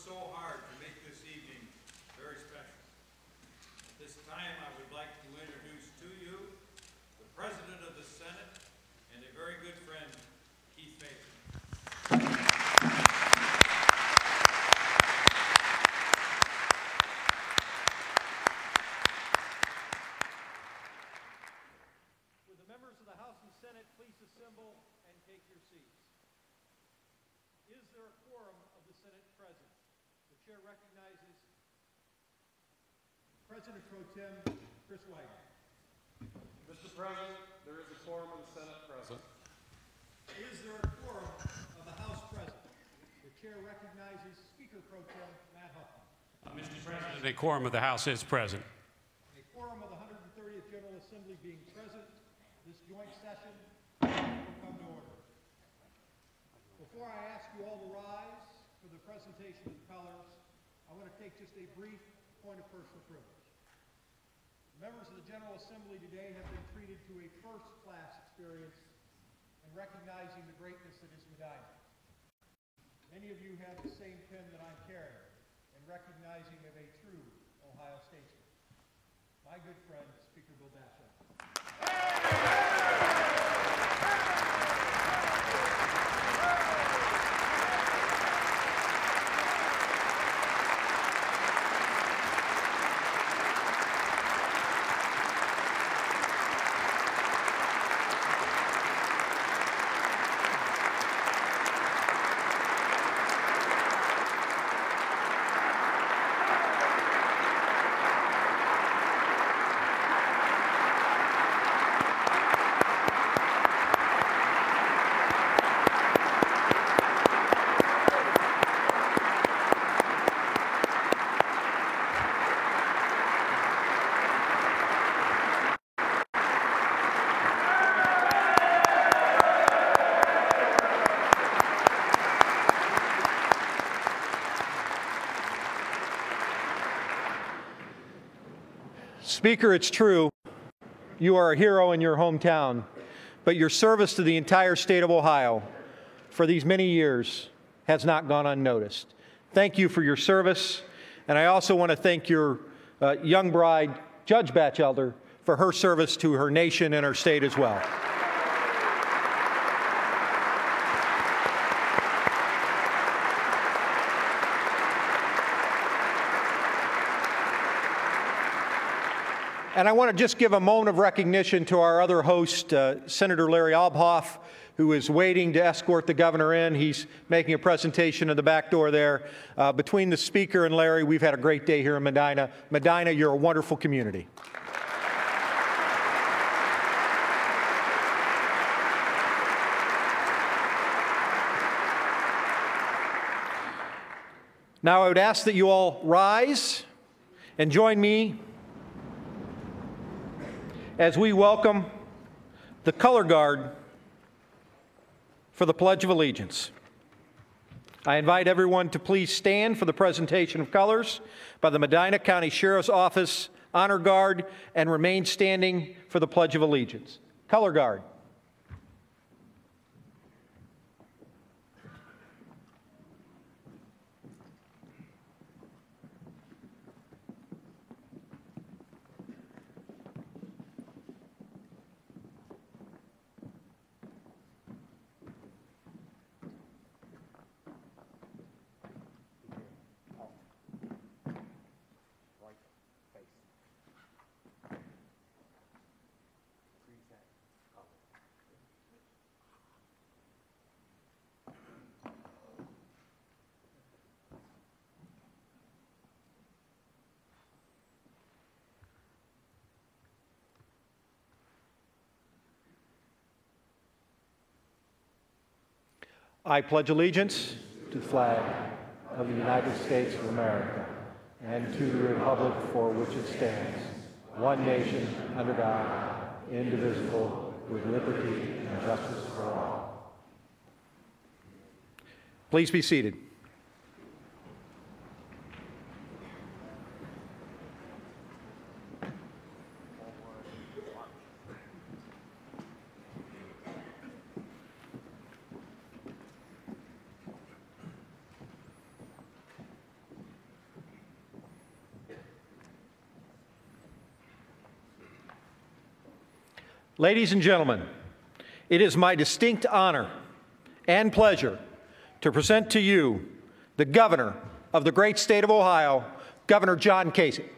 so hard to make this evening very special. At this time, I would like to introduce to you the President of the Senate and a very good friend, Keith Baker. Would the members of the House and Senate please assemble and take your seats? Is there a quorum of the Senate present? The chair recognizes President Pro Tem Chris Wagner. Mr. President, there is a quorum of the Senate present. Is there a quorum of the House present? The chair recognizes Speaker Pro Tem Matt Huffman. Mr. President, a quorum of the House is present. A quorum of the 130th General Assembly being present, this joint session will come to order. Before I ask you all to rise for the presentation of colors, I want to take just a brief point of personal privilege. Members of the General Assembly today have been treated to a first-class experience in recognizing the greatness that is Medina. Many of you have the same pen that I'm carrying in recognizing of a true Ohio statesman. My good friend, Speaker Bill Batchelor. Speaker, it's true, you are a hero in your hometown, but your service to the entire state of Ohio for these many years has not gone unnoticed. Thank you for your service, and I also want to thank your young bride, Judge Batchelder, for her service to her nation and her state as well. And I want to just give a moment of recognition to our other host, Senator Larry Obhoff, who is waiting to escort the governor in. He's making a presentation in the back door there. Between the Speaker and Larry, we've had a great day here in Medina. Medina, you're a wonderful community. Now I would ask that you all rise and join me as we welcome the color guard for the Pledge of Allegiance. I invite everyone to please stand for the presentation of colors by the Medina County Sheriff's Office Honor Guard and remain standing for the Pledge of Allegiance. Color guard. I pledge allegiance to the flag of the United States of America and to the republic for which it stands, one nation under God, indivisible, with liberty and justice for all. Please be seated. Ladies and gentlemen, it is my distinct honor and pleasure to present to you the Governor of the great state of Ohio, Governor John Kasich.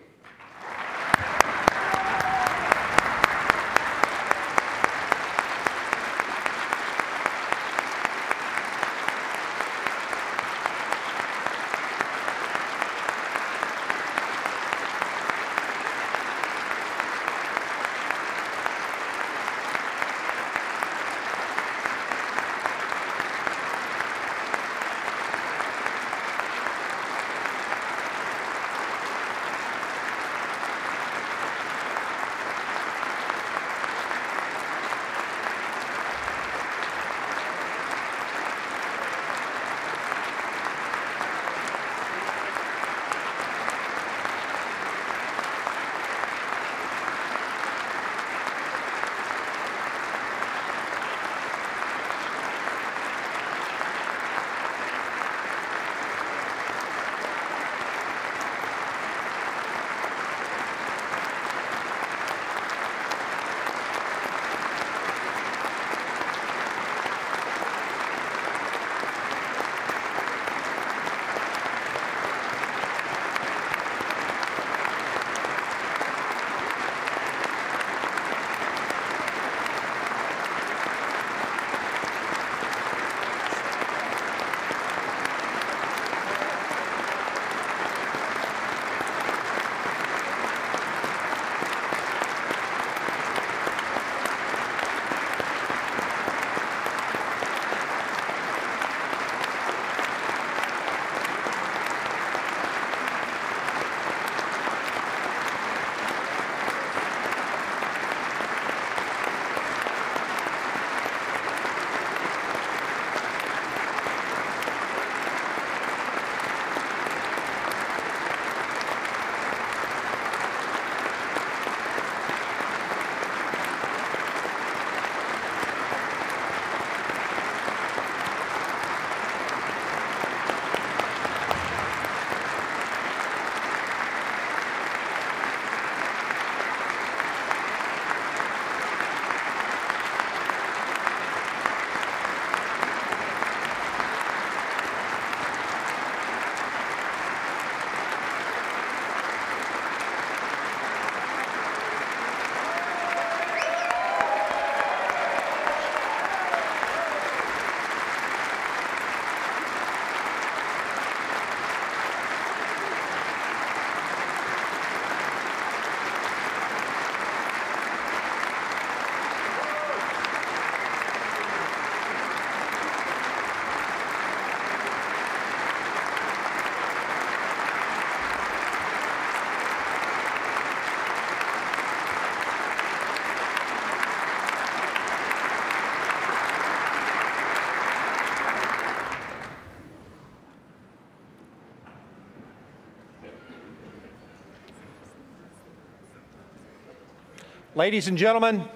Ladies and gentlemen,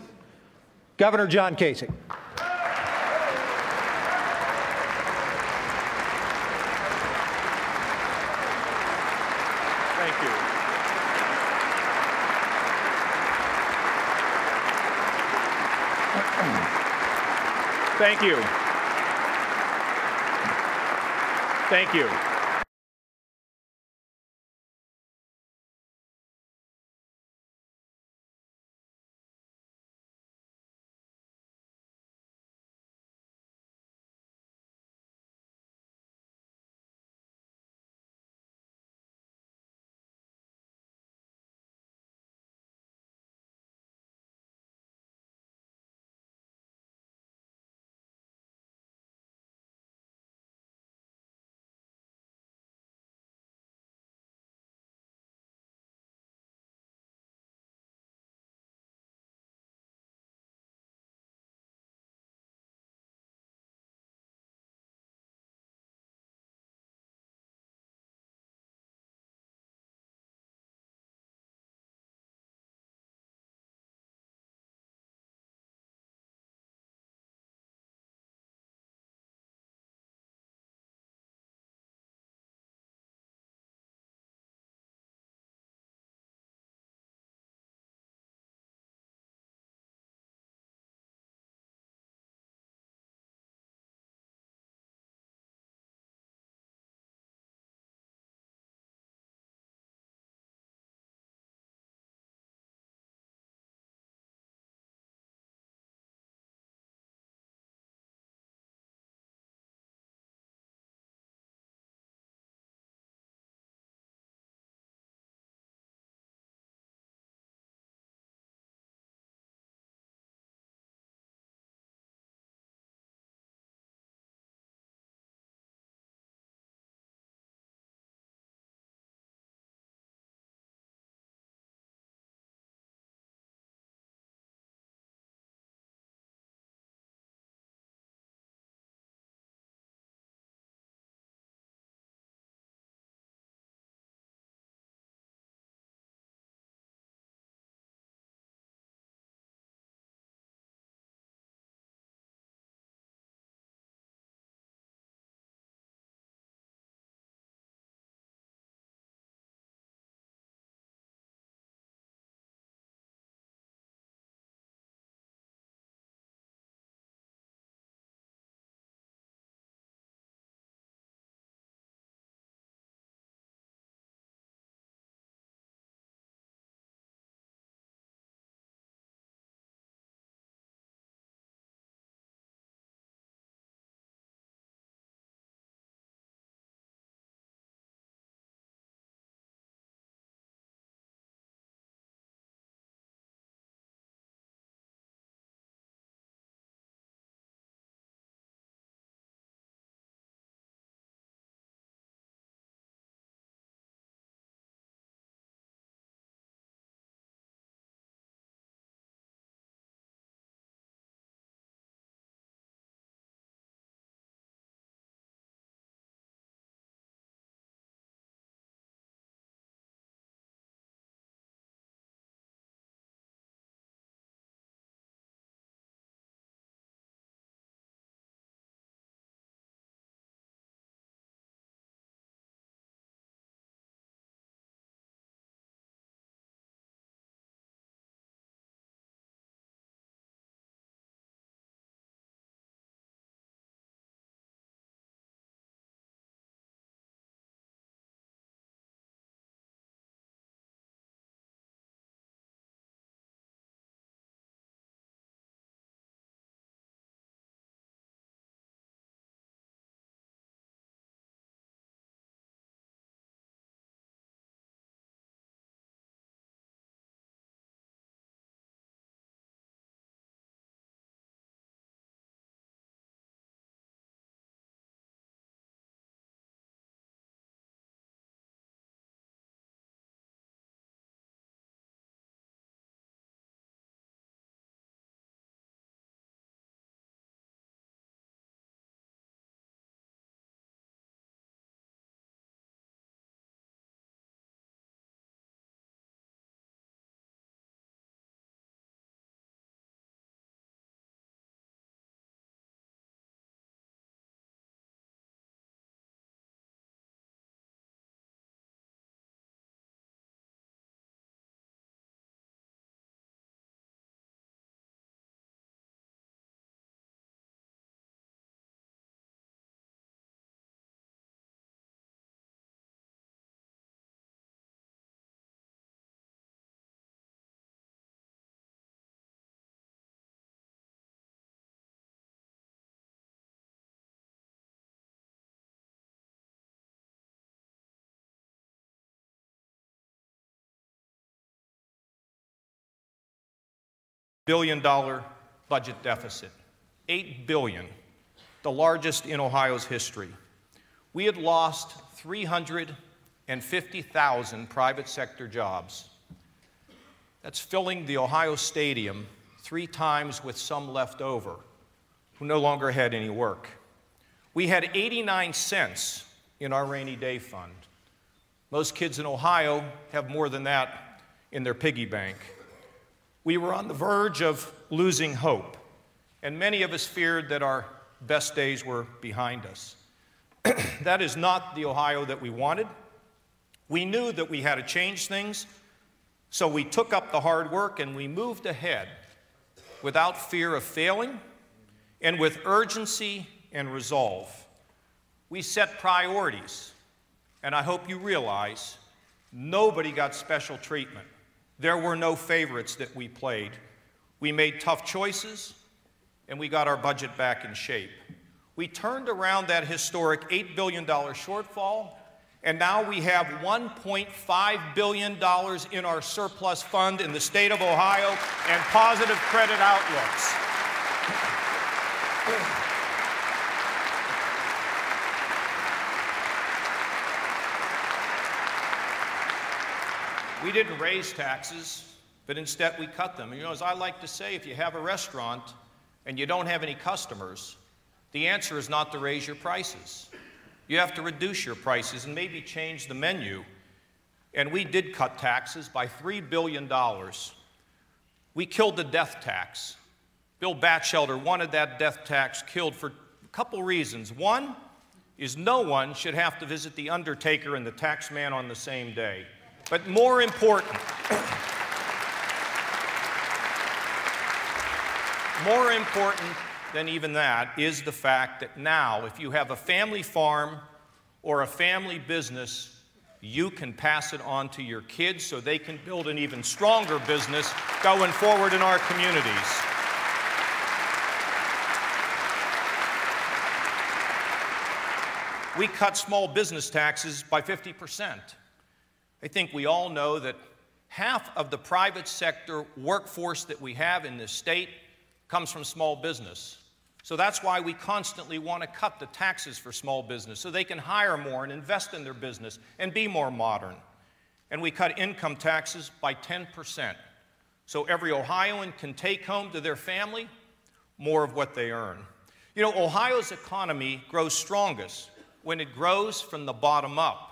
Governor John Kasich. Thank you. Thank you. Thank you. billion budget deficit. $8 billion, the largest in Ohio's history. We had lost 350,000 private sector jobs. That's filling the Ohio Stadium 3 times with some left over who no longer had any work. We had 89 cents in our rainy day fund. Most kids in Ohio have more than that in their piggy bank. We were on the verge of losing hope, and many of us feared that our best days were behind us. That is not the Ohio that we wanted. We knew that we had to change things, so we took up the hard work and we moved ahead without fear of failing and with urgency and resolve. We set priorities, and I hope you realize nobody got special treatment. There were no favorites that we played. We made tough choices, and we got our budget back in shape. We turned around that historic $8 billion shortfall, and now we have $1.5 billion in our surplus fund in the state of Ohio and positive credit outlooks. We didn't raise taxes, but instead we cut them. And you know, as I like to say, if you have a restaurant and you don't have any customers, the answer is not to raise your prices. You have to reduce your prices and maybe change the menu. And we did cut taxes by $3 billion. We killed the death tax. Bill Batchelder wanted that death tax killed for a couple reasons. One is no one should have to visit the undertaker and the tax man on the same day. But more important than even that is the fact that now, if you have a family farm or a family business, you can pass it on to your kids so they can build an even stronger business going forward in our communities. We cut small business taxes by 50%. I think we all know that half of the private sector workforce that we have in this state comes from small business. So that's why we constantly want to cut the taxes for small business so they can hire more and invest in their business and be more modern. And we cut income taxes by 10%. So every Ohioan can take home to their family more of what they earn. You know, Ohio's economy grows strongest when it grows from the bottom up.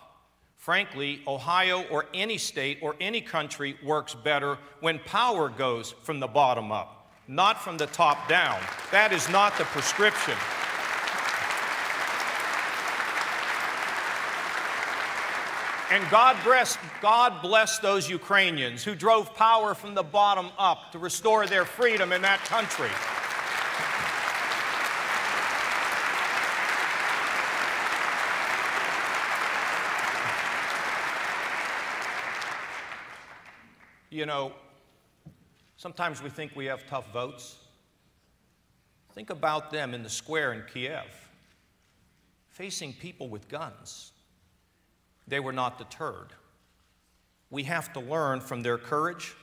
Frankly, Ohio or any state or any country works better when power goes from the bottom up, not from the top down. That is not the prescription. And God bless those Ukrainians who drove power from the bottom up to restore their freedom in that country. You know, sometimes we think we have tough votes. Think about them in the square in Kiev, facing people with guns. They were not deterred. We have to learn from their courage.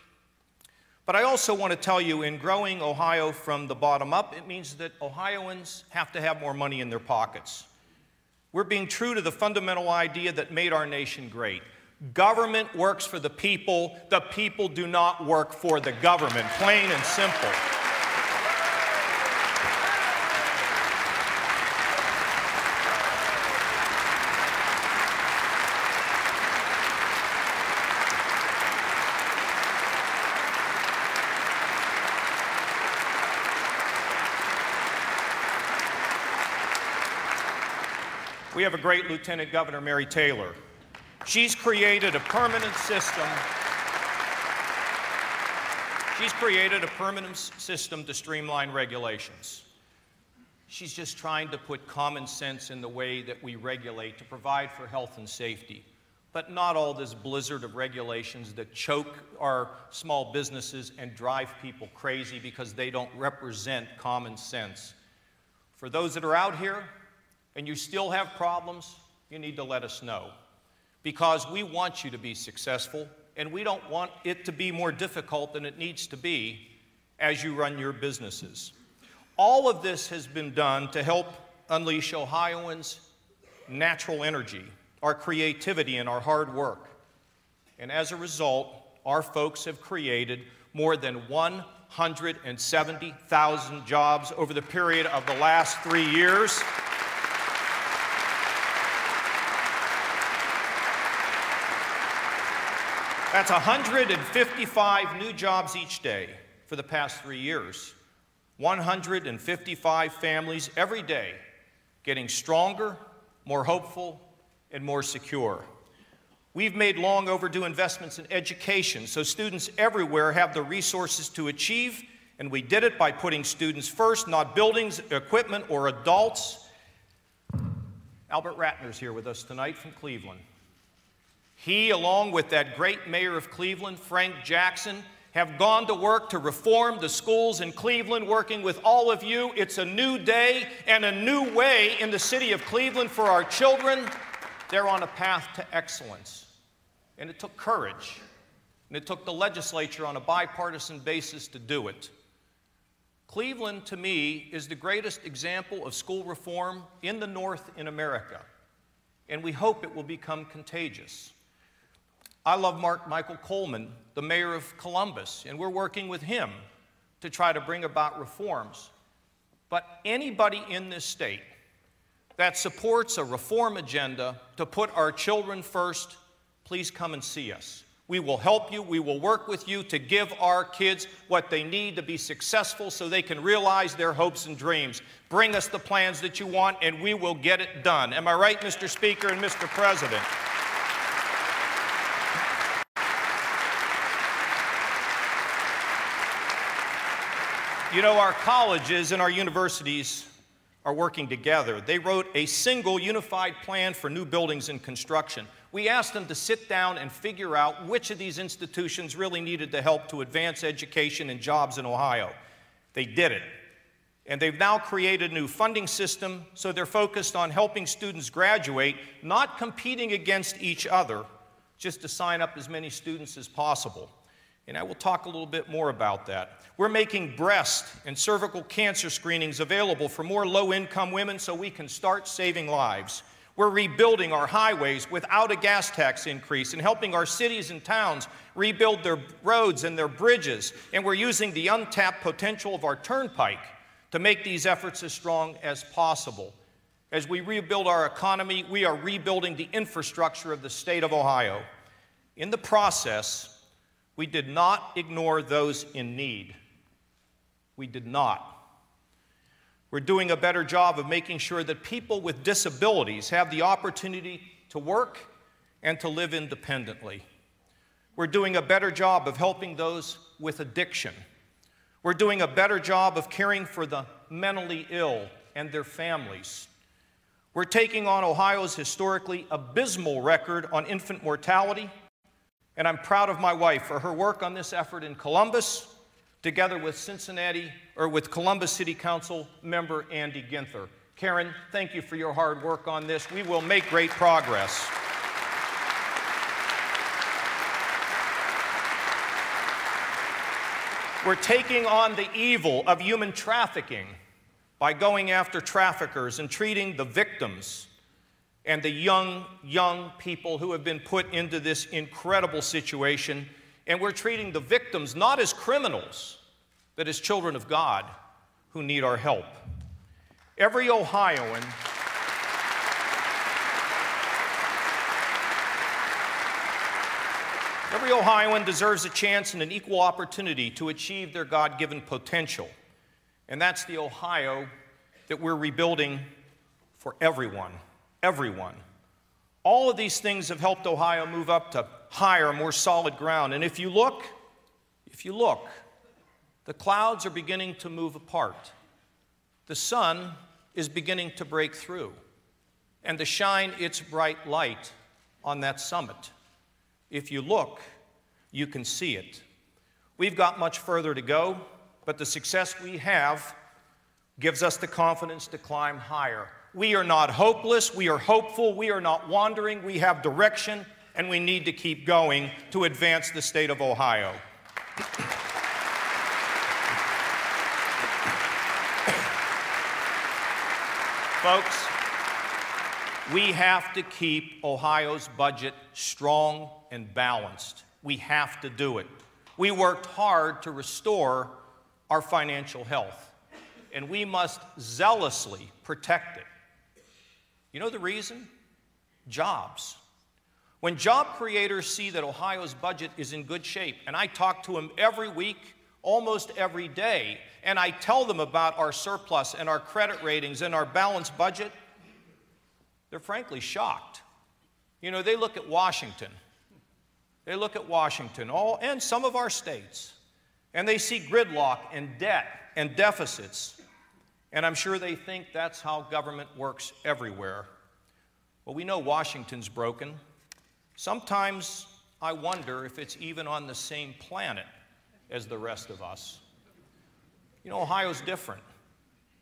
But I also want to tell you, in growing Ohio from the bottom up, it means that Ohioans have to have more money in their pockets. We're being true to the fundamental idea that made our nation great. Government works for the people do not work for the government, plain and simple. We have a great Lieutenant Governor, Mary Taylor. She's created a permanent system. She's created a permanent system to streamline regulations. She's just trying to put common sense in the way that we regulate to provide for health and safety, but not all this blizzard of regulations that choke our small businesses and drive people crazy because they don't represent common sense. For those that are out here and you still have problems, you need to let us know. Because we want you to be successful, and we don't want it to be more difficult than it needs to be. as you run your businesses. All of this has been done to help unleash Ohioans' natural energy, our creativity, and our hard work. And as a result, our folks have created more than 170,000 jobs over the period of the last 3 years. That's 155 new jobs each day for the past 3 years. 155 families every day getting stronger, more hopeful, and more secure. We've made long overdue investments in education so students everywhere have the resources to achieve, and we did it by putting students first, not buildings, equipment, or adults. Albert Ratner's here with us tonight from Cleveland. He, along with that great mayor of Cleveland, Frank Jackson, have gone to work to reform the schools in Cleveland, working with all of you. It's a new day and a new way in the city of Cleveland for our children. They're on a path to excellence. And it took courage, and it took the legislature on a bipartisan basis to do it. Cleveland, to me, is the greatest example of school reform in the North in America, and we hope it will become contagious. I love Michael Coleman, the mayor of Columbus, and we're working with him to try to bring about reforms. But anybody in this state that supports a reform agenda to put our children first, please come and see us. We will help you. We will work with you to give our kids what they need to be successful so they can realize their hopes and dreams. Bring us the plans that you want, and we will get it done. Am I right, Mr. Speaker and Mr. President? You know, our colleges and our universities are working together. They wrote a single unified plan for new buildings and construction. We asked them to sit down and figure out which of these institutions really needed the help to advance education and jobs in Ohio. They did it. And they've now created a new funding system, so they're focused on helping students graduate, not competing against each other, just to sign up as many students as possible. And I will talk a little bit more about that. We're making breast and cervical cancer screenings available for more low-income women so we can start saving lives. We're rebuilding our highways without a gas tax increase and helping our cities and towns rebuild their roads and their bridges. And we're using the untapped potential of our turnpike to make these efforts as strong as possible. As we rebuild our economy, we are rebuilding the infrastructure of the state of Ohio. In the process, we did not ignore those in need. We did not. We're doing a better job of making sure that people with disabilities have the opportunity to work and to live independently. We're doing a better job of helping those with addiction. We're doing a better job of caring for the mentally ill and their families. We're taking on Ohio's historically abysmal record on infant mortality, and I'm proud of my wife for her work on this effort in Columbus, together with Columbus City Council member Andy Ginther. Karen, thank you for your hard work on this. We will make great progress. We're taking on the evil of human trafficking by going after traffickers and treating the victims and the young people who have been put into this incredible situation. And we're treating the victims not as criminals, but as children of God who need our help. Every Ohioan deserves a chance and an equal opportunity to achieve their God-given potential. And that's the Ohio that we're rebuilding for everyone. Everyone. All of these things have helped Ohio move up to higher, more solid ground. And if you look, the clouds are beginning to move apart. The sun is beginning to break through and to shine its bright light on that summit. If you look, you can see it. We've got much further to go, but the success we have gives us the confidence to climb higher. We are not hopeless, we are hopeful, we are not wandering, we have direction, and we need to keep going to advance the state of Ohio. Folks, we have to keep Ohio's budget strong and balanced. We have to do it. We worked hard to restore our financial health, and we must zealously protect it. You know the reason? Jobs. When job creators see that Ohio's budget is in good shape, and I talk to them every week, almost every day, and I tell them about our surplus and our credit ratings and our balanced budget, they're frankly shocked. You know, they look at Washington. They look at Washington, and some of our states, and they see gridlock and debt and deficits, and I'm sure they think that's how government works everywhere. Well, we know Washington's broken. Sometimes I wonder if it's even on the same planet as the rest of us. You know, Ohio's different.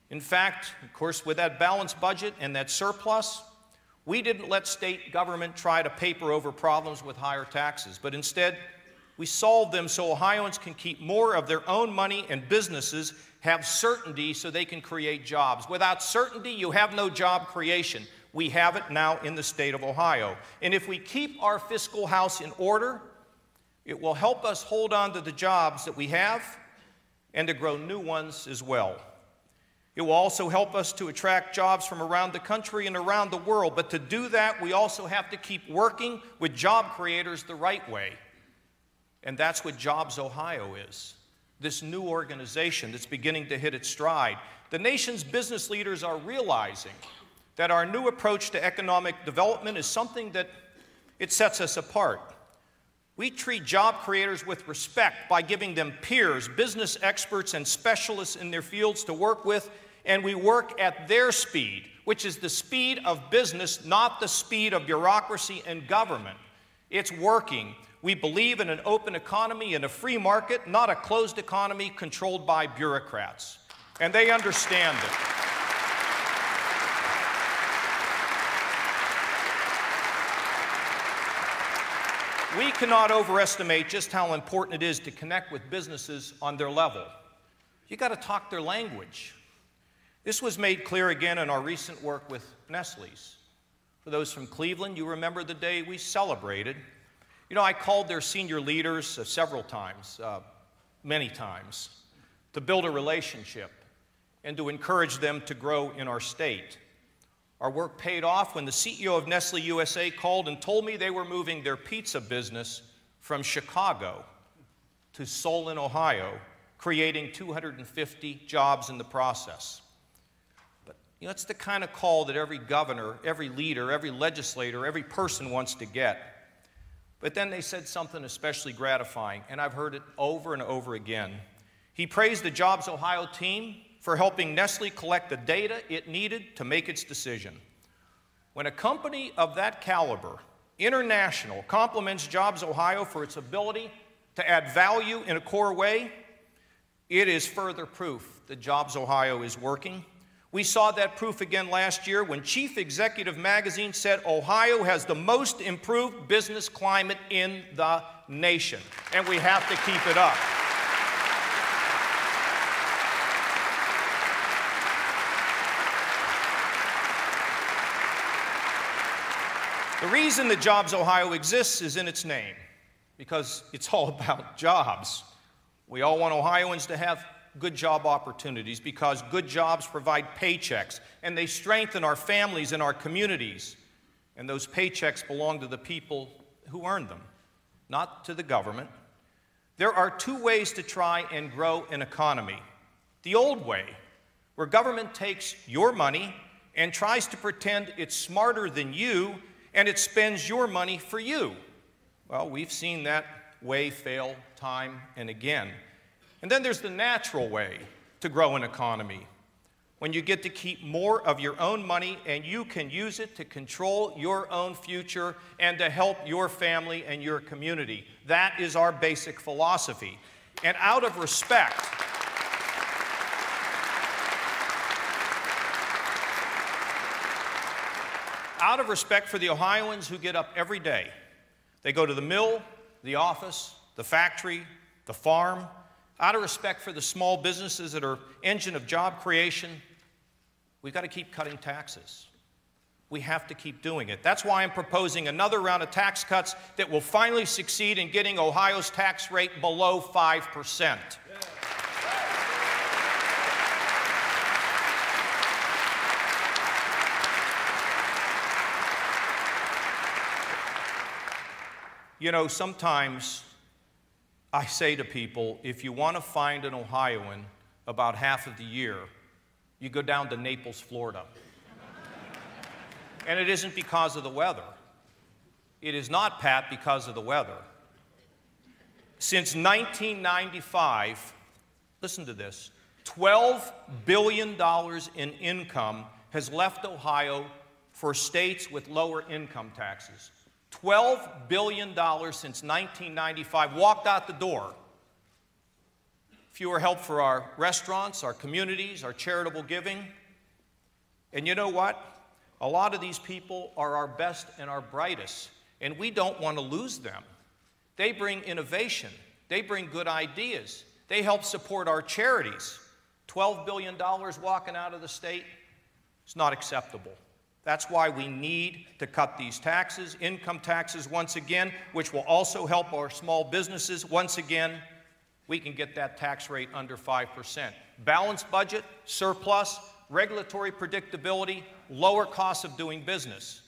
In fact, of course, with that balanced budget and that surplus, we didn't let state government try to paper over problems with higher taxes, but instead, we solved them so Ohioans can keep more of their own money and businesses have certainty so they can create jobs. Without certainty, you have no job creation. We have it now in the state of Ohio. And if we keep our fiscal house in order, it will help us hold on to the jobs that we have and to grow new ones as well. It will also help us to attract jobs from around the country and around the world. But to do that, we also have to keep working with job creators the right way. And that's what Jobs Ohio is, this new organization that's beginning to hit its stride. The nation's business leaders are realizing that our new approach to economic development is something that it sets us apart. We treat job creators with respect by giving them peers, business experts, and specialists in their fields to work with, and we work at their speed, which is the speed of business, not the speed of bureaucracy and government. It's working. We believe in an open economy and a free market, not a closed economy controlled by bureaucrats. And they understand it. We cannot overestimate just how important it is to connect with businesses on their level. You got to talk their language. This was made clear again in our recent work with Nestle's. For those from Cleveland, you remember the day we celebrated. You know, I called their senior leaders several times, many times, to build a relationship and to encourage them to grow in our state. Our work paid off when the CEO of Nestle USA called and told me they were moving their pizza business from Chicago to Solon, Ohio, creating 250 jobs in the process. But you know, it's the kind of call that every governor, every leader, every legislator, every person wants to get. But then they said something especially gratifying, and I've heard it over and over again. He praised the Jobs Ohio team for helping Nestle collect the data it needed to make its decision. When a company of that caliber, international, compliments Jobs Ohio for its ability to add value in a core way, it is further proof that Jobs Ohio is working. We saw that proof again last year when Chief Executive Magazine said Ohio has the most improved business climate in the nation, and we have to keep it up. The reason that Jobs Ohio exists is in its name, because it's all about jobs. We all want Ohioans to have good job opportunities because good jobs provide paychecks, and they strengthen our families and our communities. And those paychecks belong to the people who earn them, not to the government. There are two ways to try and grow an economy. The old way, where government takes your money and tries to pretend it's smarter than you, and it spends your money for you. Well, we've seen that way fail time and again. And then there's the natural way to grow an economy, when you get to keep more of your own money and you can use it to control your own future and to help your family and your community. That is our basic philosophy. And out of respect, for the Ohioans who get up every day, they go to the mill, the office, the factory, the farm, out of respect for the small businesses that are engine of job creation, We've got to keep cutting taxes. We have to keep doing it. That's why I'm proposing another round of tax cuts that will finally succeed in getting Ohio's tax rate below 5%. You know, sometimes I say to people, if you want to find an Ohioan about half of the year, you go down to Naples, Florida. And it isn't because of the weather. It is not, Pat, because of the weather. Since 1995, listen to this, $12 billion in income has left Ohio for states with lower income taxes. $12 billion since 1995 walked out the door. Fewer help for our restaurants, our communities, our charitable giving. And you know what? A lot of these people are our best and our brightest, and we don't want to lose them. They bring innovation. They bring good ideas. They help support our charities. $12 billion walking out of the state, it's not acceptable. That's why we need to cut these taxes, income taxes once again, which will also help our small businesses. Once again, we can get that tax rate under 5%. Balanced budget, surplus, regulatory predictability, lower costs of doing business.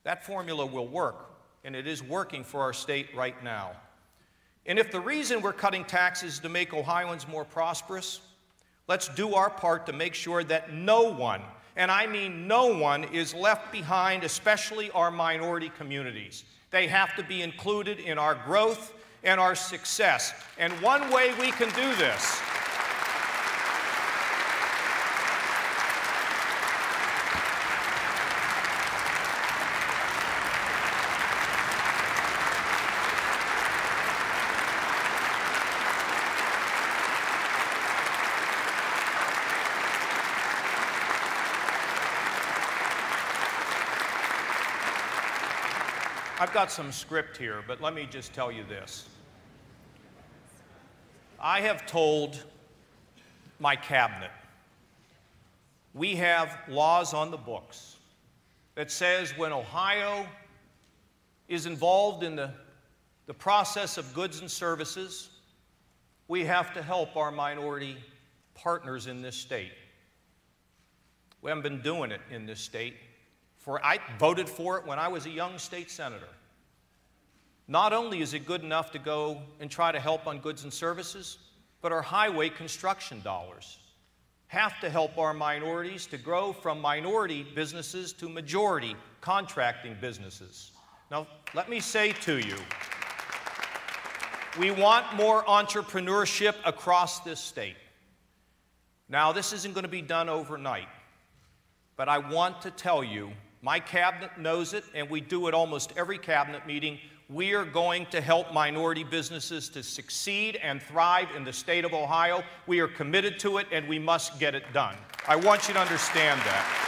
That formula will work, and it is working for our state right now. And if the reason we're cutting taxes is to make Ohioans more prosperous, let's do our part to make sure that no one, and I mean no one, is left behind, especially our minority communities. They have to be included in our growth and our success. And one way we can do this I've got some script here, but let me just tell you this. I have told my cabinet, we have laws on the books that says when Ohio is involved in the process of goods and services, we have to help our minority partners in this state. We haven't been doing it in this state. I voted for it when I was a young state senator. Not only is it good enough to go and try to help on goods and services, but our highway construction dollars have to help our minorities to grow from minority businesses to majority contracting businesses. Now, let me say to you, we want more entrepreneurship across this state. Now, this isn't going to be done overnight, but I want to tell you, my cabinet knows it, and we do it almost every cabinet meeting. We are going to help minority businesses to succeed and thrive in the state of Ohio. We are committed to it, and we must get it done. I want you to understand that.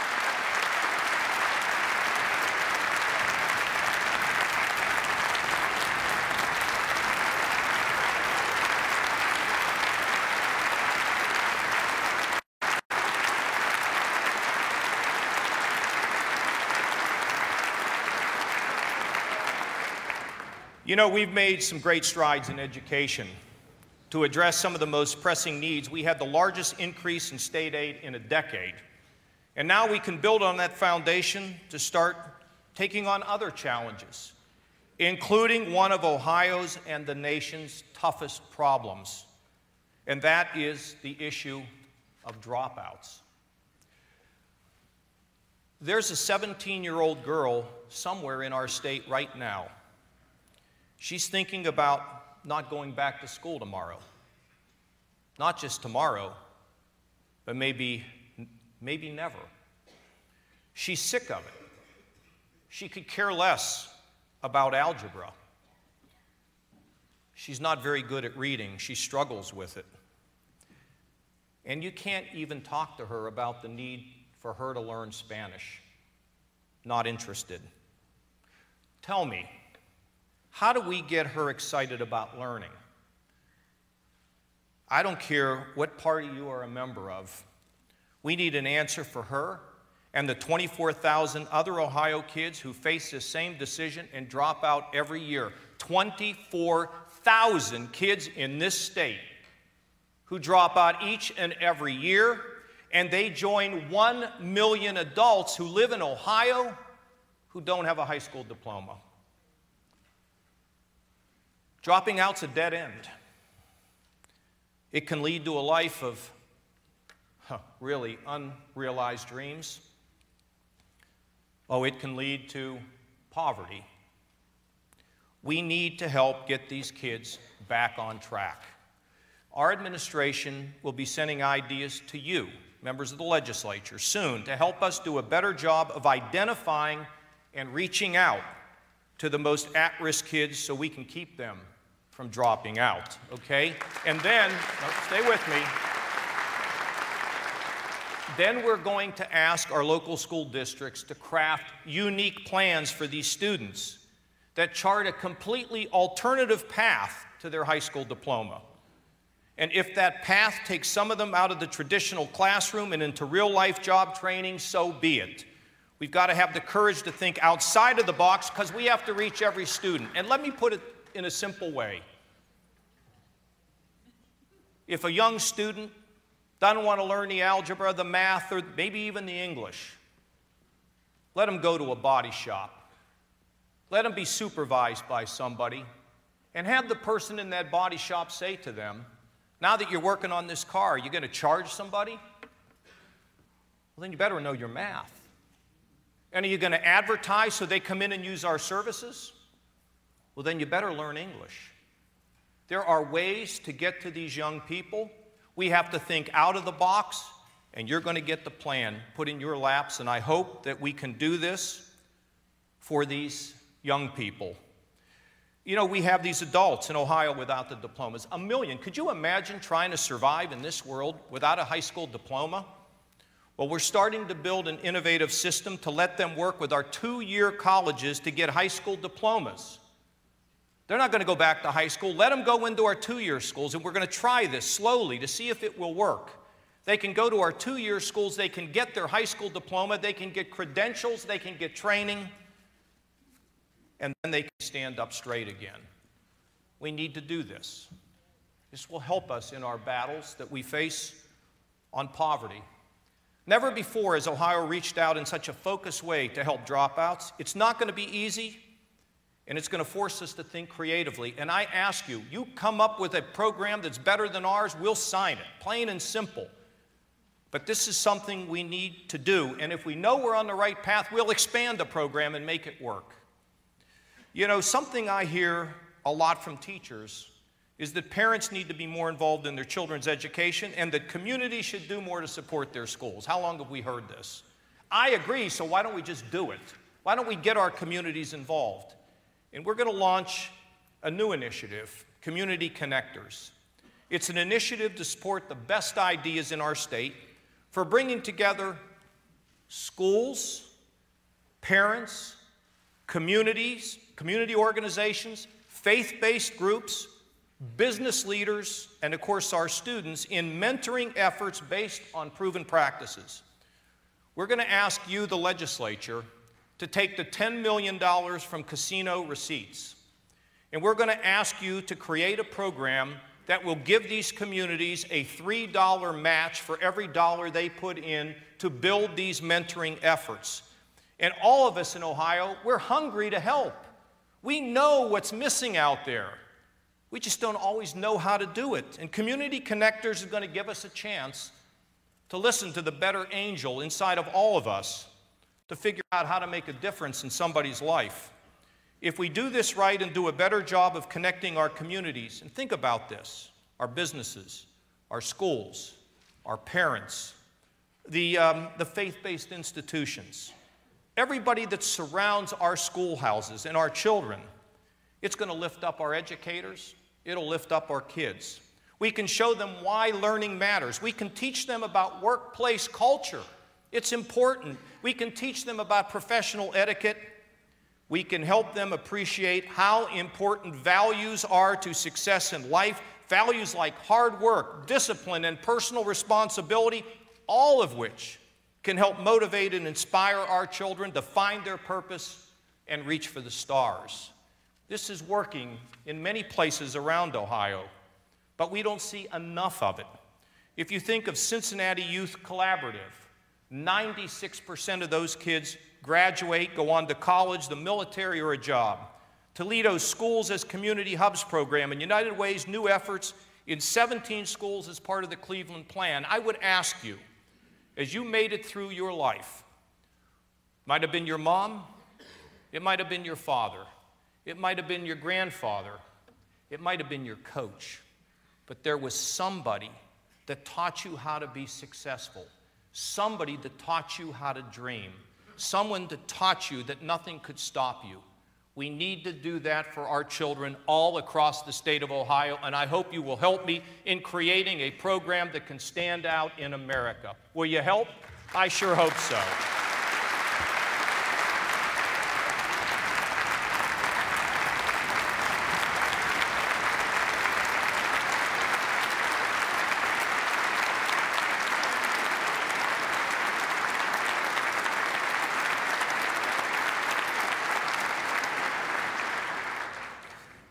You know, we've made some great strides in education to address some of the most pressing needs. We had the largest increase in state aid in a decade. And now we can build on that foundation to start taking on other challenges, including one of Ohio's and the nation's toughest problems, and that is the issue of dropouts. There's a 17-year-old girl somewhere in our state right now. She's thinking about not going back to school tomorrow. Not just tomorrow, but maybe never. She's sick of it. She could care less about algebra. She's not very good at reading. She struggles with it. And you can't even talk to her about the need for her to learn Spanish. Not interested. Tell me, how do we get her excited about learning? I don't care what party you are a member of. We need an answer for her and the 24,000 other Ohio kids who face this same decision and drop out every year. 24,000 kids in this state who drop out each and every year, and they join 1 million adults who live in Ohio who don't have a high school diploma. Dropping out's a dead end. It can lead to a life of really unrealized dreams. Oh, it can lead to poverty. We need to help get these kids back on track. Our administration will be sending ideas to you, members of the legislature, soon to help us do a better job of identifying and reaching out to the most at-risk kids so we can keep them from dropping out, okay? And then, stay with me, then we're going to ask our local school districts to craft unique plans for these students that chart a completely alternative path to their high school diploma. And if that path takes some of them out of the traditional classroom and into real-life job training, so be it. We've got to have the courage to think outside of the box because we have to reach every student. And let me put it in a simple way. If a young student doesn't want to learn the algebra, the math, or maybe even the English, let them go to a body shop. Let them be supervised by somebody, and have the person in that body shop say to them, now that you're working on this car, are you going to charge somebody? Well, then you better know your math. And are you going to advertise so they come in and use our services? Well, then you better learn English. There are ways to get to these young people. We have to think out of the box, and you're going to get the plan put in your laps, and I hope that we can do this for these young people. You know, we have these adults in Ohio without the diplomas. 1 million. Could you imagine trying to survive in this world without a high school diploma? Well, we're starting to build an innovative system to let them work with our 2-year colleges to get high school diplomas. They're not going to go back to high school. Let them go into our 2-year schools, and we're going to try this slowly to see if it will work. They can go to our 2-year schools. They can get their high school diploma. They can get credentials. They can get training. And then they can stand up straight again. We need to do this. This will help us in our battles that we face on poverty. Never before has Ohio reached out in such a focused way to help dropouts. It's not going to be easy, and it's going to force us to think creatively. And I ask you, you come up with a program that's better than ours, we'll sign it, plain and simple. But this is something we need to do, and if we know we're on the right path, we'll expand the program and make it work. You know, something I hear a lot from teachers is that parents need to be more involved in their children's education and that communities should do more to support their schools. How long have we heard this? I agree, so why don't we just do it? Why don't we get our communities involved? And we're going to launch a new initiative, Community Connectors. It's an initiative to support the best ideas in our state for bringing together schools, parents, communities, community organizations, faith-based groups, business leaders, and of course our students in mentoring efforts based on proven practices. We're going to ask you, the legislature, to take the $10 million from casino receipts, and we're going to ask you to create a program that will give these communities a $3 match for every dollar they put in to build these mentoring efforts. And all of us in Ohio, we're hungry to help. We know what's missing out there. We just don't always know how to do it. And Community Connectors is going to give us a chance to listen to the better angel inside of all of us to figure out how to make a difference in somebody's life. If we do this right and do a better job of connecting our communities, and think about this, our businesses, our schools, our parents, the faith-based institutions, everybody that surrounds our schoolhouses and our children, it's going to lift up our educators. It'll lift up our kids. We can show them why learning matters. We can teach them about workplace culture. It's important. We can teach them about professional etiquette. We can help them appreciate how important values are to success in life. Values like hard work, discipline, and personal responsibility. all of which can help motivate and inspire our children to find their purpose and reach for the stars. This is working in many places around Ohio, but we don't see enough of it. If you think of Cincinnati Youth Collaborative, 96% of those kids graduate, go on to college, the military, or a job. Toledo's Schools as Community Hubs program and United Way's new efforts in 17 schools as part of the Cleveland Plan. I would ask you, as you made it through your life, might have been your mom, it might have been your father, it might have been your grandfather, it might have been your coach, but there was somebody that taught you how to be successful, somebody that taught you how to dream, someone that taught you that nothing could stop you. We need to do that for our children all across the state of Ohio, and I hope you will help me in creating a program that can stand out in America. Will you help? I sure hope so.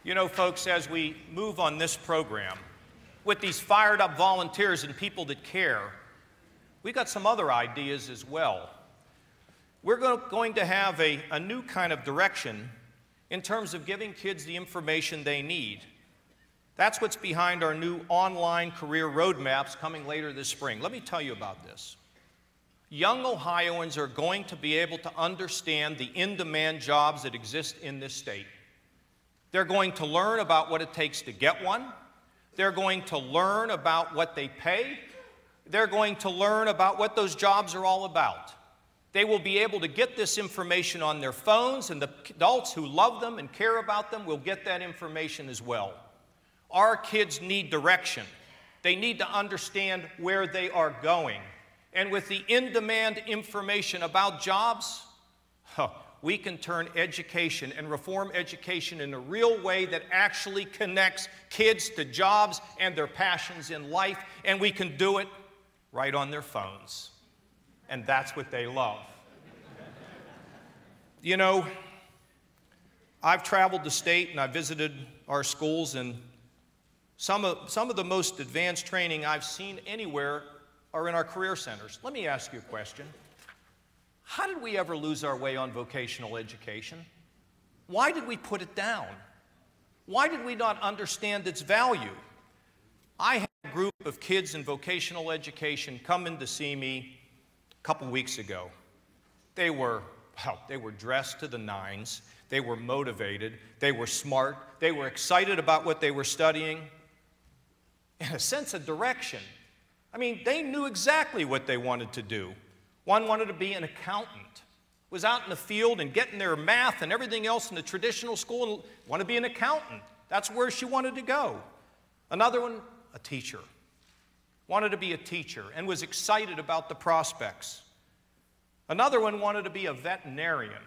You know, folks, as we move on this program, with these fired up volunteers and people that care, we got some other ideas as well. We're going to have a new kind of direction in terms of giving kids the information they need. That's what's behind our new online career roadmaps coming later this spring. Let me tell you about this. Young Ohioans are going to be able to understand the in-demand jobs that exist in this state. They're going to learn about what it takes to get one. They're going to learn about what they pay. They're going to learn about what those jobs are all about. They will be able to get this information on their phones, and the adults who love them and care about them will get that information as well. Our kids need direction. They need to understand where they are going. And with the in-demand information about jobs, we can turn education and reform education in a real way that actually connects kids to jobs and their passions in life, and we can do it right on their phones. And that's what they love. You know, I've traveled the state and I've visited our schools, and some of the most advanced training I've seen anywhere are in our career centers. Let me ask you a question. How did we ever lose our way on vocational education? Why did we put it down? Why did we not understand its value? I had a group of kids in vocational education come in to see me a couple weeks ago. They were dressed to the nines. They were motivated. They were smart. They were excited about what they were studying, and a sense of direction. I mean, they knew exactly what they wanted to do. One wanted to be an accountant, was out in the field and getting their math and everything else in the traditional school and wanted to be an accountant. That's where she wanted to go. Another one, a teacher. Wanted to be a teacher and was excited about the prospects. Another one wanted to be a veterinarian.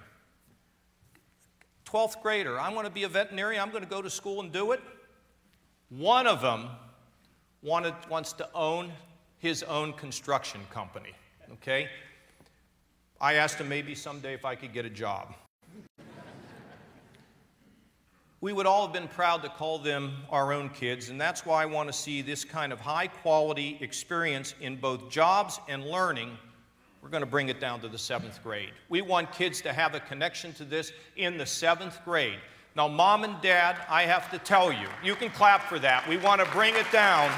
12th grader, I want to be a veterinarian, I'm going to go to school and do it. One of them wants to own his own construction company, okay? I asked him maybe someday if I could get a job. We would all have been proud to call them our own kids, and that's why I want to see this kind of high-quality experience in both jobs and learning. We're going to bring it down to the 7th grade. We want kids to have a connection to this in the 7th grade. Now, Mom and Dad, I have to tell you, you can clap for that. We want to bring it down.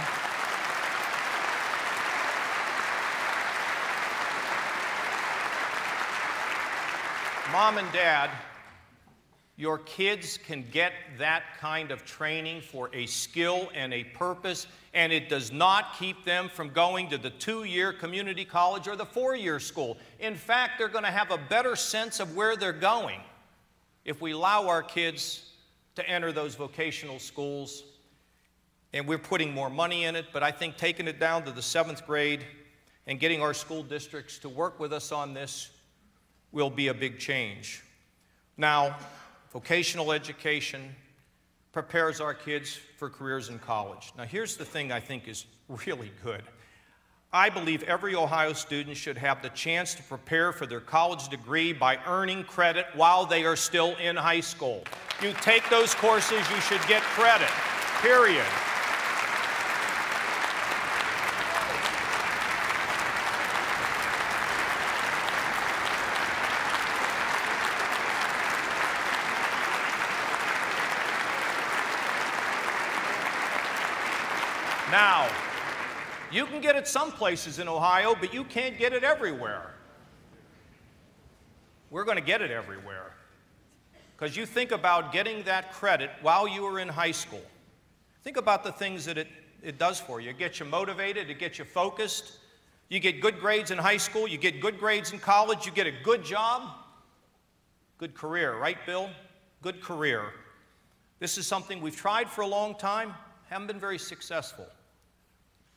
Mom and Dad, your kids can get that kind of training for a skill and a purpose, and it does not keep them from going to the 2-year community college or the 4-year school. In fact, they're going to have a better sense of where they're going if we allow our kids to enter those vocational schools. And we're putting more money in it, but I think taking it down to the 7th grade and getting our school districts to work with us on this will be a big change. Now, vocational education prepares our kids for careers in college. Now, here's the thing I think is really good. I believe every Ohio student should have the chance to prepare for their college degree by earning credit while they are still in high school. You take those courses, you should get credit, period. Now, you can get it some places in Ohio, but you can't get it everywhere. We're going to get it everywhere. Because you think about getting that credit while you are in high school. Think about the things that it does for you. It gets you motivated, it gets you focused. You get good grades in high school, you get good grades in college, you get a good job. Good career, right, Bill? Good career. This is something we've tried for a long time, haven't been very successful.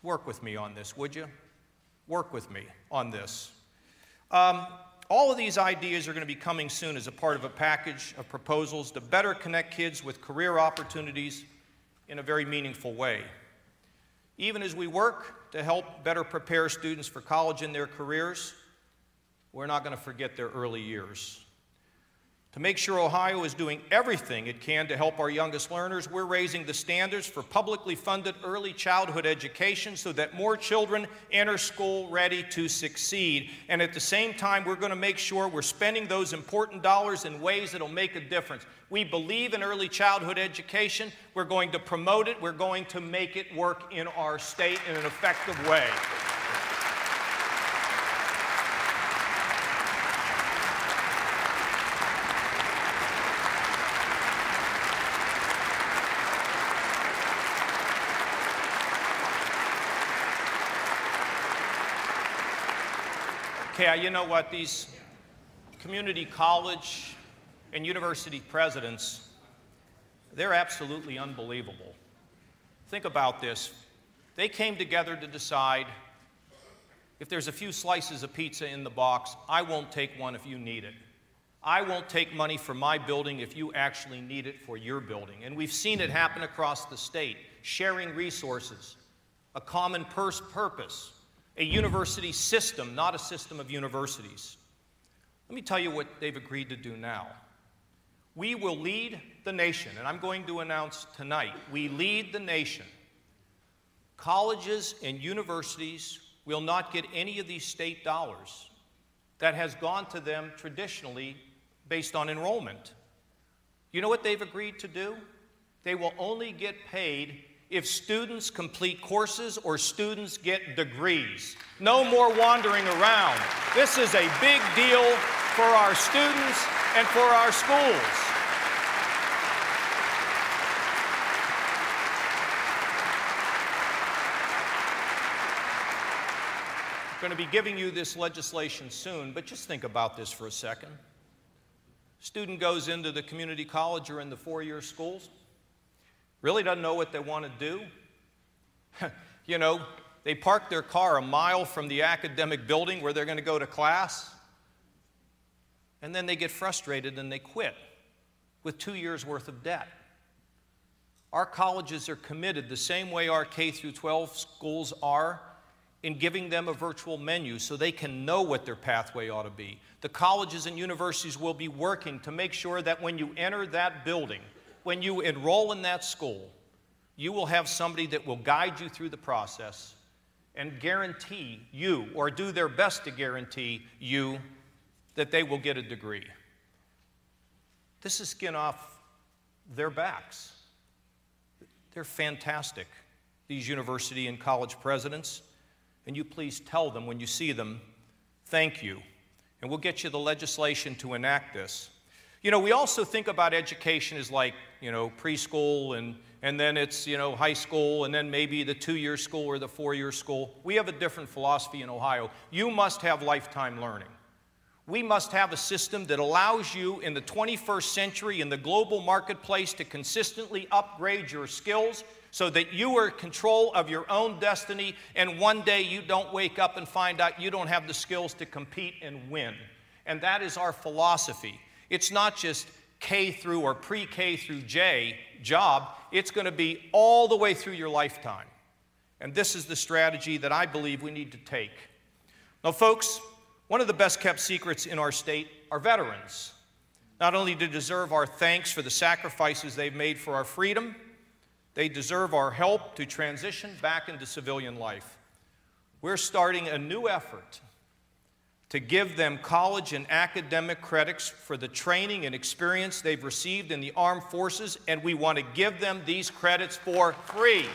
Work with me on this, would you? Work with me on this. All of these ideas are going to be coming soon as a part of a package of proposals to better connect kids with career opportunities in a very meaningful way. Even as we work to help better prepare students for college and their careers, we're not going to forget their early years. To make sure Ohio is doing everything it can to help our youngest learners, we're raising the standards for publicly funded early childhood education so that more children enter school ready to succeed. And at the same time, we're going to make sure we're spending those important dollars in ways that will make a difference. We believe in early childhood education. We're going to promote it. We're going to make it work in our state in an effective way. Okay, you know what? These community college and university presidents, they're absolutely unbelievable. Think about this. They came together to decide if there's a few slices of pizza in the box, I won't take one if you need it. I won't take money for my building if you actually need it for your building. And we've seen it happen across the state, sharing resources, a common purpose. A university system, not a system of universities. Let me tell you what they've agreed to do now. We will lead the nation, and I'm going to announce tonight, we lead the nation. Colleges and universities will not get any of these state dollars that has gone to them traditionally based on enrollment. You know what they've agreed to do? They will only get paid if students complete courses or students get degrees. No more wandering around. This is a big deal for our students and for our schools. I'm going to be giving you this legislation soon, but just think about this for a second. Student goes into the community college or in the four-year schools, really doesn't know what they want to do. You know, they park their car a mile from the academic building where they're going to go to class, and then they get frustrated and they quit with 2 years' worth of debt. Our colleges are committed the same way our K through 12 schools are in giving them a virtual menu so they can know what their pathway ought to be. The colleges and universities will be working to make sure that when you enter that building, when you enroll in that school, you will have somebody that will guide you through the process and guarantee you, or do their best to guarantee you, that they will get a degree. This is skin off their backs. They're fantastic, these university and college presidents, and you please tell them when you see them, thank you. And we'll get you the legislation to enact this. You know, we also think about education as like, you know, preschool and then it's, you know, high school and then maybe the 2-year school or the 4-year school. We have a different philosophy in Ohio. You must have lifetime learning. We must have a system that allows you in the 21st century in the global marketplace to consistently upgrade your skills so that you are in control of your own destiny and one day you don't wake up and find out you don't have the skills to compete and win. And that is our philosophy. It's not just K through or pre-K through J job. It's going to be all the way through your lifetime. And this is the strategy that I believe we need to take. Now, folks, one of the best-kept secrets in our state are veterans. Not only do they deserve our thanks for the sacrifices they've made for our freedom, they deserve our help to transition back into civilian life. We're starting a new effort to give them college and academic credits for the training and experience they've received in the armed forces, and we want to give them these credits for free.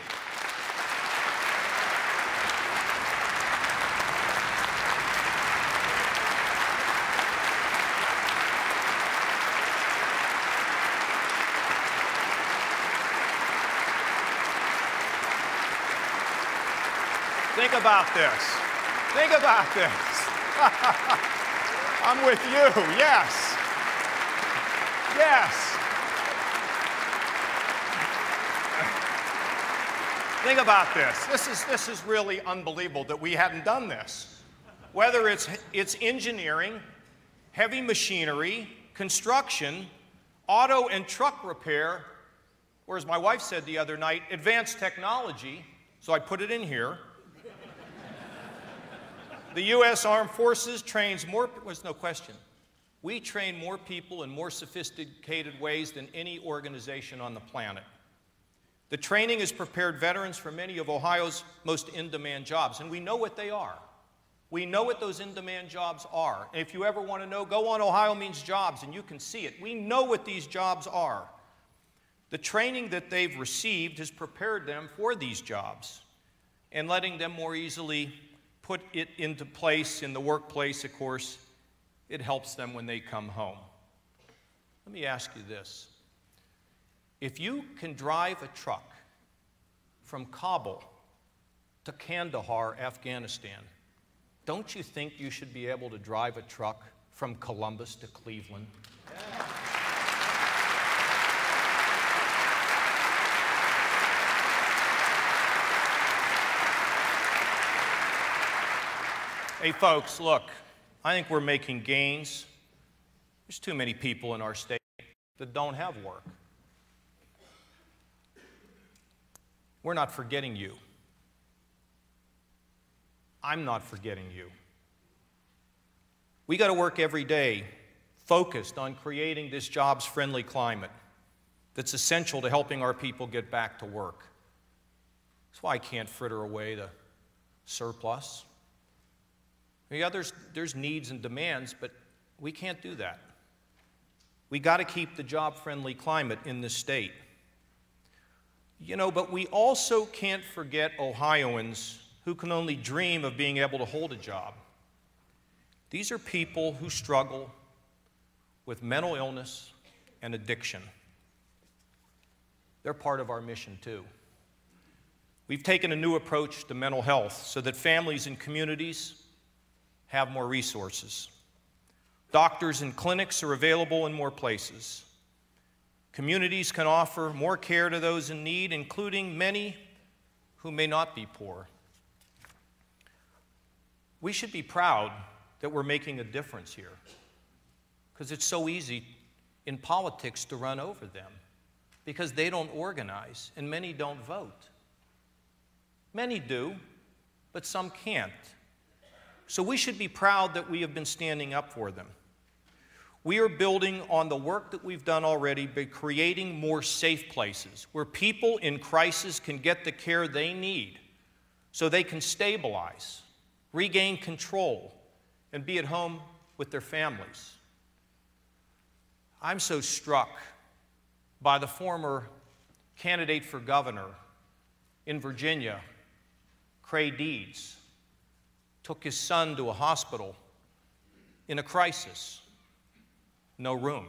Think about this. Think about this. I'm with you, yes. Yes. Think about this. This is really unbelievable that we hadn't done this. Whether it's engineering, heavy machinery, construction, auto and truck repair, or as my wife said the other night, advanced technology, so I put it in here. The U.S. Armed Forces trains more, there's no question. We train more people in more sophisticated ways than any organization on the planet. The training has prepared veterans for many of Ohio's most in-demand jobs, and we know what they are. We know what those in-demand jobs are. And if you ever want to know, go on Ohio Means Jobs, and you can see it. We know what these jobs are. The training that they've received has prepared them for these jobs, and letting them more easily put it into place in the workplace, of course, it helps them when they come home. Let me ask you this. If you can drive a truck from Kabul to Kandahar, Afghanistan, don't you think you should be able to drive a truck from Columbus to Cleveland? Hey, folks, look, I think we're making gains. There's too many people in our state that don't have work. We're not forgetting you. I'm not forgetting you. We got to work every day focused on creating this jobs-friendly climate that's essential to helping our people get back to work. That's why I can't fritter away the surplus. Yeah, there's needs and demands, but we can't do that. We got to keep the job-friendly climate in this state. You know, but we also can't forget Ohioans who can only dream of being able to hold a job. These are people who struggle with mental illness and addiction. They're part of our mission, too. We've taken a new approach to mental health so that families and communities have more resources. Doctors and clinics are available in more places. Communities can offer more care to those in need, including many who may not be poor. We should be proud that we're making a difference here, because it's so easy in politics to run over them, because they don't organize and many don't vote. Many do, but some can't. So we should be proud that we have been standing up for them. We are building on the work that we've done already by creating more safe places where people in crisis can get the care they need so they can stabilize, regain control, and be at home with their families. I'm so struck by the former candidate for governor in Virginia, Cray Deeds, took his son to a hospital in a crisis. No room.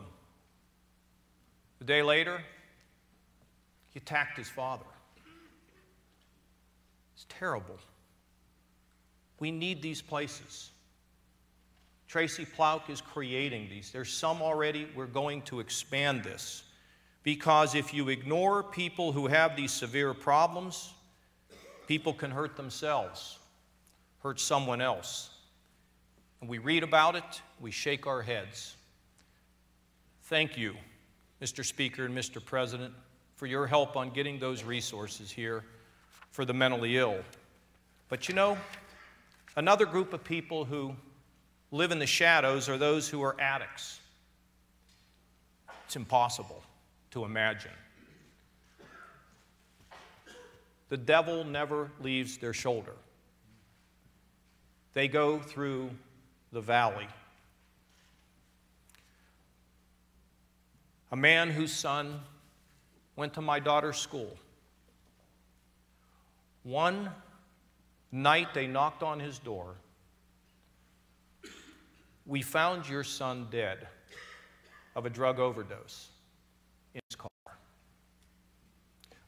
A day later, he attacked his father. It's terrible. We need these places. Tracy Plouck is creating these. There's some already. We're going to expand this. Because if you ignore people who have these severe problems, people can hurt themselves, hurt someone else. And we read about it, we shake our heads. Thank you, Mr. Speaker and Mr. President, for your help on getting those resources here for the mentally ill. But you know, another group of people who live in the shadows are those who are addicts. It's impossible to imagine. The devil never leaves their shoulder. They go through the valley. A man whose son went to my daughter's school. One night they knocked on his door. We found your son dead of a drug overdose in his car.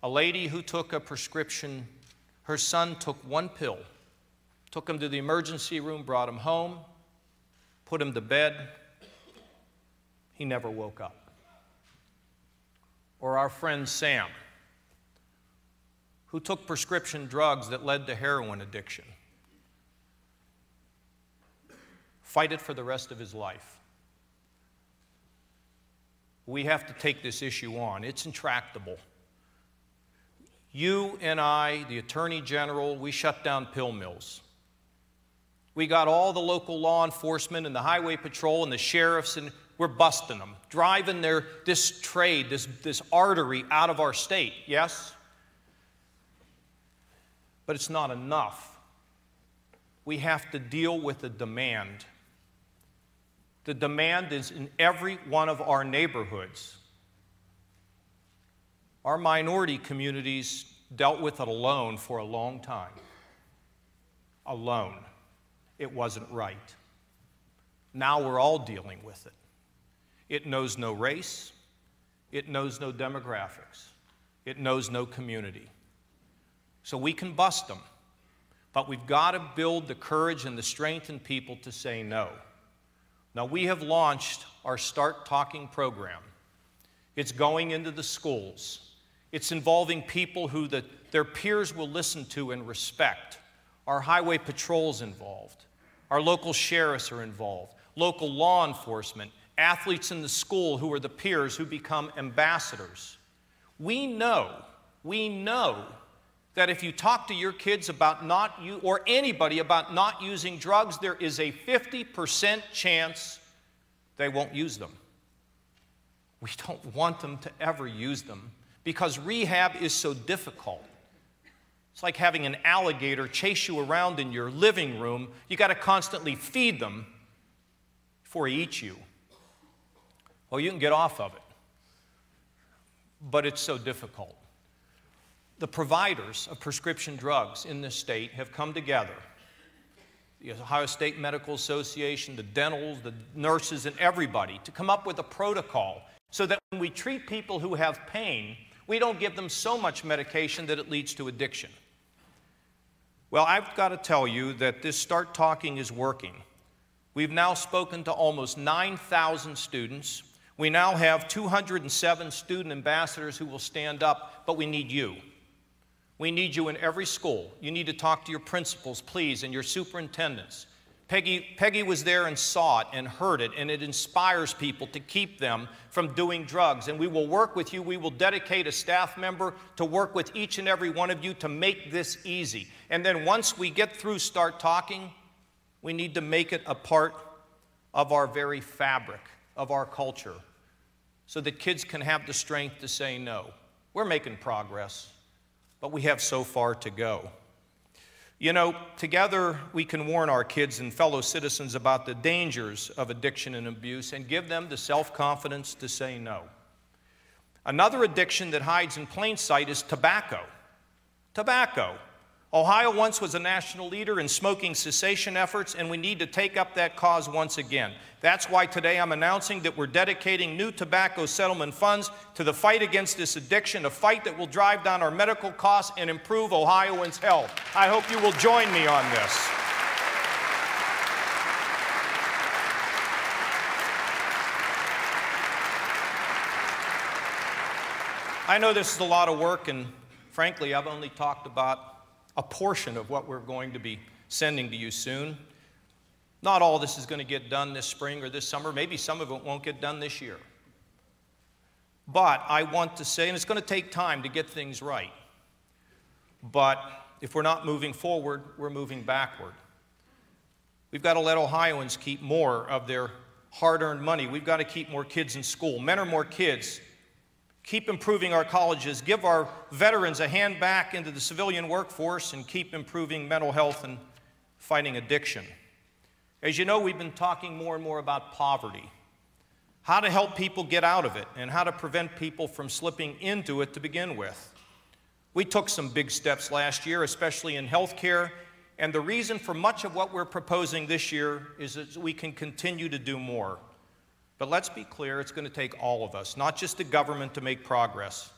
A lady who took a prescription, her son took one pill, took him to the emergency room, brought him home, put him to bed. He never woke up. Or our friend Sam, who took prescription drugs that led to heroin addiction. Fight it for the rest of his life. We have to take this issue on. It's intractable. You and I, the Attorney General, we shut down pill mills. We got all the local law enforcement and the highway patrol and the sheriffs, and we're busting them, driving this trade, this artery out of our state, yes? But it's not enough. We have to deal with the demand. The demand is in every one of our neighborhoods. Our minority communities dealt with it alone for a long time. Alone. It wasn't right. Now we're all dealing with it. It knows no race. It knows no demographics. It knows no community. So we can bust them, but we've got to build the courage and the strength in people to say no. Now, we have launched our Start Talking program. It's going into the schools. It's involving people who their peers will listen to and respect. Our highway patrol's involved. Our local sheriffs are involved. Local law enforcement, athletes in the school who are the peers who become ambassadors. We know that if you talk to your kids about or anybody about not using drugs, there is a 50% chance they won't use them. We don't want them to ever use them because rehab is so difficult. It's like having an alligator chase you around in your living room. You got to constantly feed them before he eats you. Well, you can get off of it, but it's so difficult. The providers of prescription drugs in this state have come together. The Ohio State Medical Association, the dentals, the nurses, and everybody to come up with a protocol so that when we treat people who have pain, we don't give them so much medication that it leads to addiction. Well, I've got to tell you that this Start Talking is working. We've now spoken to almost 9,000 students. We now have 207 student ambassadors who will stand up, but we need you. We need you in every school. You need to talk to your principals, please, and your superintendents. Peggy was there and saw it and heard it, and it inspires people to keep them from doing drugs. And we will work with you. We will dedicate a staff member to work with each and every one of you to make this easy. And then once we get through Start Talking, we need to make it a part of our very fabric, of our culture, so that kids can have the strength to say no. We're making progress, but we have so far to go. You know, together we can warn our kids and fellow citizens about the dangers of addiction and abuse and give them the self-confidence to say no. Another addiction that hides in plain sight is tobacco. Tobacco. Ohio once was a national leader in smoking cessation efforts, and we need to take up that cause once again. That's why today I'm announcing that we're dedicating new tobacco settlement funds to the fight against this addiction, a fight that will drive down our medical costs and improve Ohioans' health. I hope you will join me on this. I know this is a lot of work, and frankly, I've only talked about a portion of what we're going to be sending to you soon. Not all this is going to get done this spring or this summer. Maybe some of it won't get done this year. But I want to say, and it's going to take time to get things right, but if we're not moving forward, we're moving backward. We've got to let Ohioans keep more of their hard-earned money. We've got to keep more kids in school, mentor more kids, keep improving our colleges, give our veterans a hand back into the civilian workforce, and keep improving mental health and fighting addiction. As you know, we've been talking more and more about poverty, how to help people get out of it, and how to prevent people from slipping into it to begin with. We took some big steps last year, especially in health care, and the reason for much of what we're proposing this year is that we can continue to do more. But let's be clear, it's going to take all of us, not just the government, to make progress.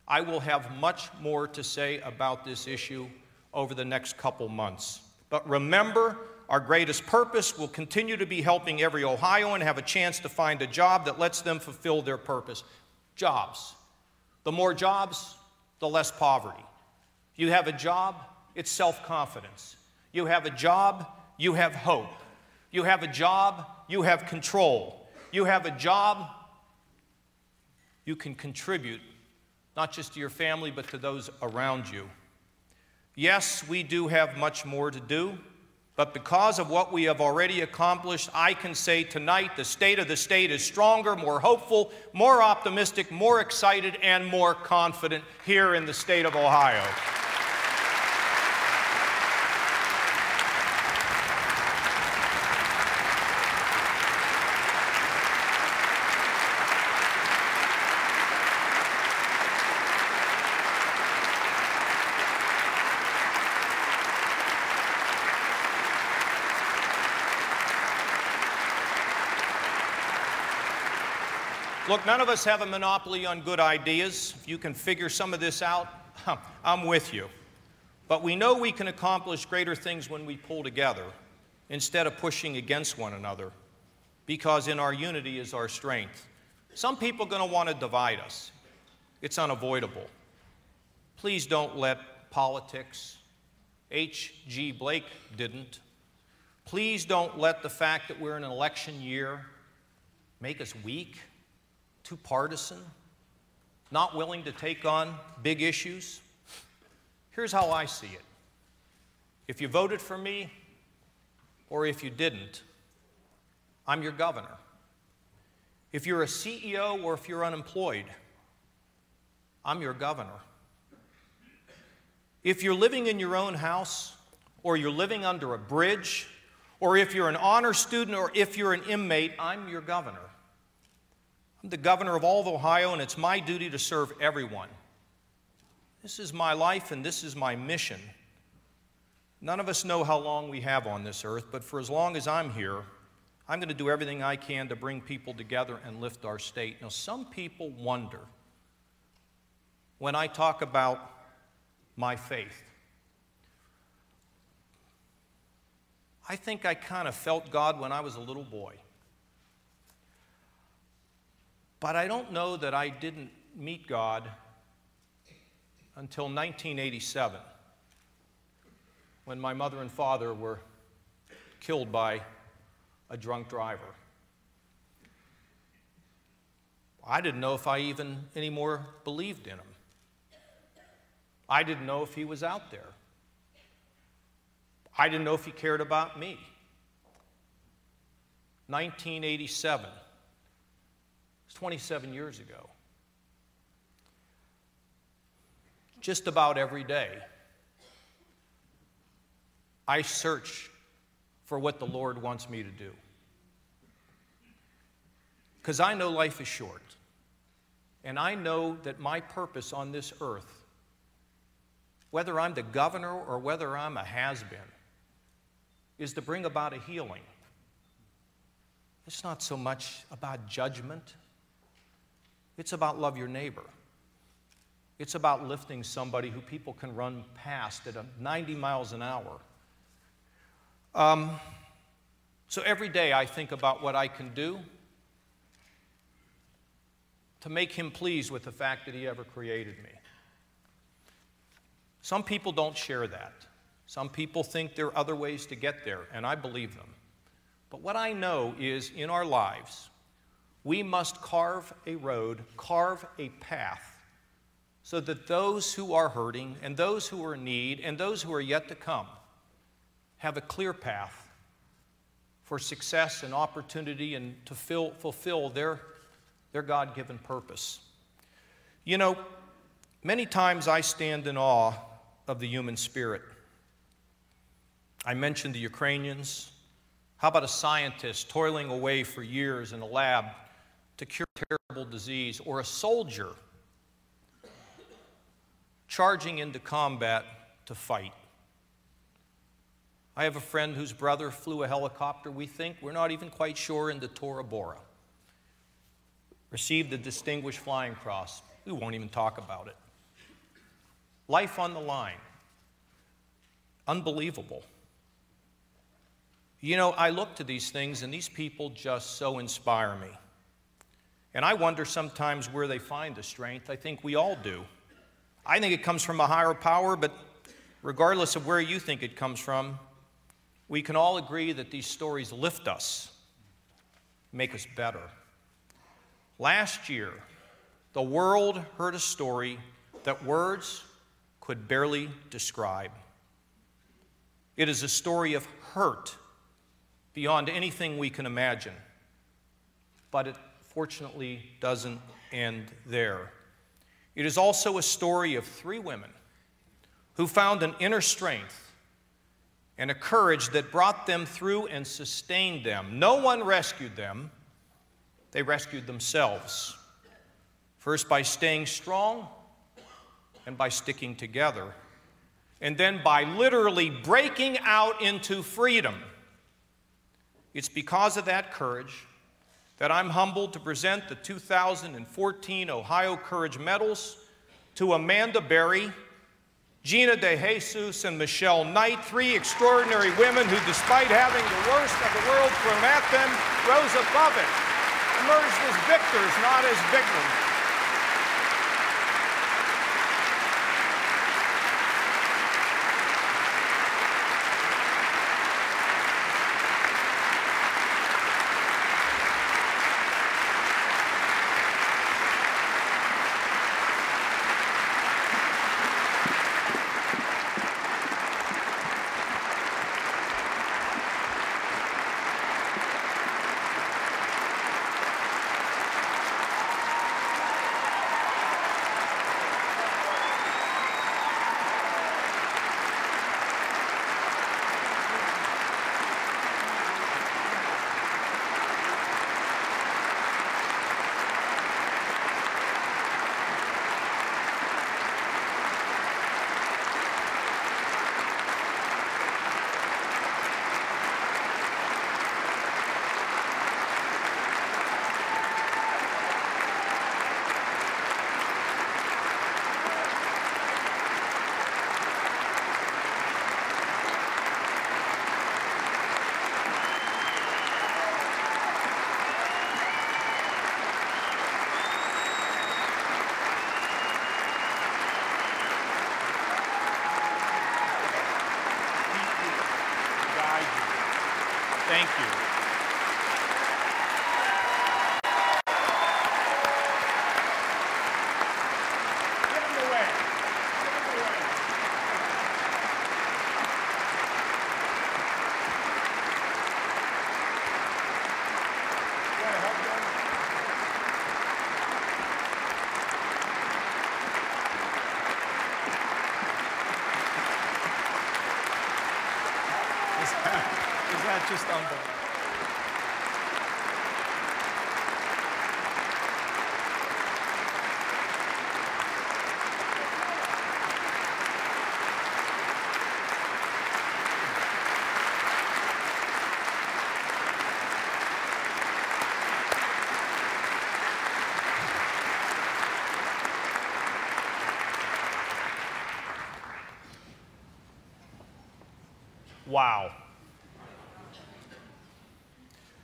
I will have much more to say about this issue over the next couple months. But remember, our greatest purpose will continue to be helping every Ohioan have a chance to find a job that lets them fulfill their purpose. Jobs. The more jobs, the less poverty. You have a job, it's self-confidence. You have a job, you have hope. You have a job, you have control. You have a job, you can contribute, not just to your family, but to those around you. Yes, we do have much more to do, but because of what we have already accomplished, I can say tonight the state of the state is stronger, more hopeful, more optimistic, more excited, and more confident here in the state of Ohio. Look, none of us have a monopoly on good ideas. If you can figure some of this out, I'm with you. But we know we can accomplish greater things when we pull together instead of pushing against one another, because in our unity is our strength. Some people are going to want to divide us. It's unavoidable. Please don't let politics, H.G. Blake didn't. Please don't let the fact that we're in an election year make us weak, too partisan, not willing to take on big issues. Here's how I see it. If you voted for me, or if you didn't, I'm your governor. If you're a CEO or if you're unemployed, I'm your governor. If you're living in your own house, or you're living under a bridge, or if you're an honor student, or if you're an inmate, I'm your governor. I'm the governor of all of Ohio, and it's my duty to serve everyone. This is my life, and this is my mission. None of us know how long we have on this earth, but for as long as I'm here, I'm going to do everything I can to bring people together and lift our state. Now, some people wonder when I talk about my faith. I think I kind of felt God when I was a little boy. But I don't know that I didn't meet God until 1987, when my mother and father were killed by a drunk driver. I didn't know if I even anymore believed in him. I didn't know if he was out there. I didn't know if he cared about me. 1987. 27 years ago. Just about every day, I search for what the Lord wants me to do. Because I know life is short. And I know that my purpose on this earth, whether I'm the governor or whether I'm a has-been, is to bring about a healing. It's not so much about judgment. It's about love your neighbor. It's about lifting somebody who people can run past at 90 miles an hour. So every day I think about what I can do to make him pleased with the fact that he ever created me. Some people don't share that. Some people think there are other ways to get there, and I believe them. But what I know is in our lives, we must carve a road, carve a path so that those who are hurting and those who are in need and those who are yet to come have a clear path for success and opportunity and to fulfill their God-given purpose. You know, many times I stand in awe of the human spirit. I mentioned the Ukrainians. How about a scientist toiling away for years in a lab to cure terrible disease, or a soldier charging into combat to fight? I have a friend whose brother flew a helicopter, we're not even quite sure, into Tora Bora. Received a Distinguished Flying Cross. We won't even talk about it. Life on the line. Unbelievable. You know, I look to these things, and these people just so inspire me. And I wonder sometimes where they find the strength. I think we all do. I think it comes from a higher power, but regardless of where you think it comes from, we can all agree that these stories lift us, make us better. Last year, the world heard a story that words could barely describe. It is a story of hurt beyond anything we can imagine, but it fortunately doesn't end there. It is also a story of 3 women who found an inner strength and a courage that brought them through and sustained them. No one rescued them. They rescued themselves. First by staying strong and by sticking together, and then by literally breaking out into freedom. It's because of that courage that I'm humbled to present the 2014 Ohio Courage Medals to Amanda Berry, Gina DeJesus, and Michelle Knight, 3 extraordinary women who, despite having the worst of the world thrown at them, rose above it, emerged as victors, not as victims. Thank you. Give them away. Give them away. You want to help them? Is that just unbelievable? Wow.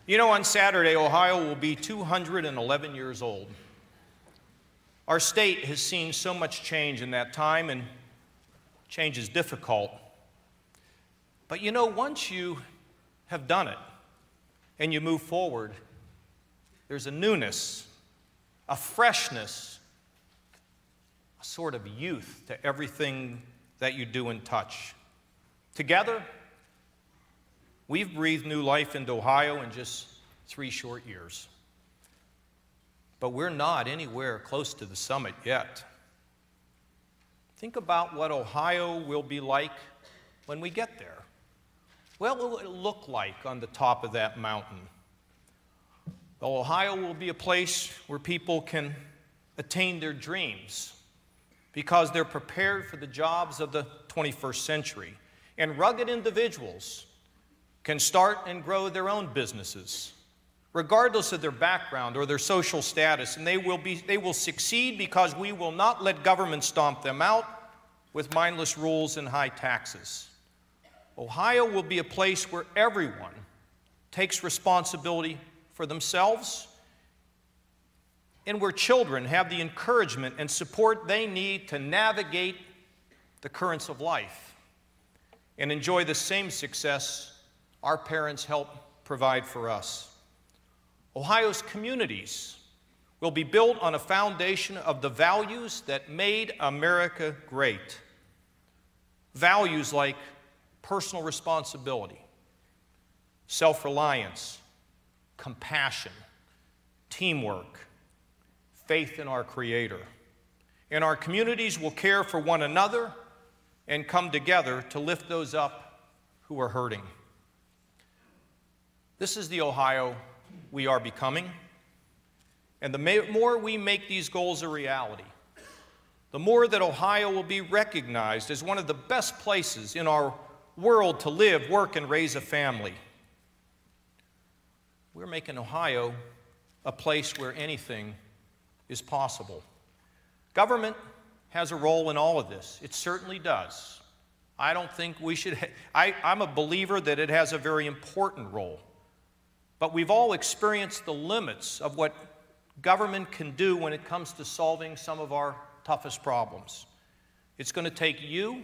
You know, on Saturday, Ohio will be 211 years old. Our state has seen so much change in that time, and change is difficult. But you know, once you have done it and you move forward, there's a newness, a freshness, a sort of youth to everything that you do and touch. Together, we've breathed new life into Ohio in just 3 short years. But we're not anywhere close to the summit yet. Think about what Ohio will be like when we get there. What will it look like on the top of that mountain? Well, Ohio will be a place where people can attain their dreams because they're prepared for the jobs of the 21st century. And rugged individuals can start and grow their own businesses, regardless of their background or their social status. And they will succeed because we will not let government stomp them out with mindless rules and high taxes. Ohio will be a place where everyone takes responsibility for themselves and where children have the encouragement and support they need to navigate the currents of life and enjoy the same success our parents helped provide for us. Ohio's communities will be built on a foundation of the values that made America great. Values like personal responsibility, self-reliance, compassion, teamwork, faith in our Creator. And our communities will care for one another and come together to lift those up who are hurting. This is the Ohio we are becoming. And the more we make these goals a reality, the more that Ohio will be recognized as one of the best places in our world to live, work, and raise a family. We're making Ohio a place where anything is possible. Government has a role in all of this. It certainly does. I don't think we should, I'm a believer that it has a very important role. But we've all experienced the limits of what government can do when it comes to solving some of our toughest problems. It's going to take you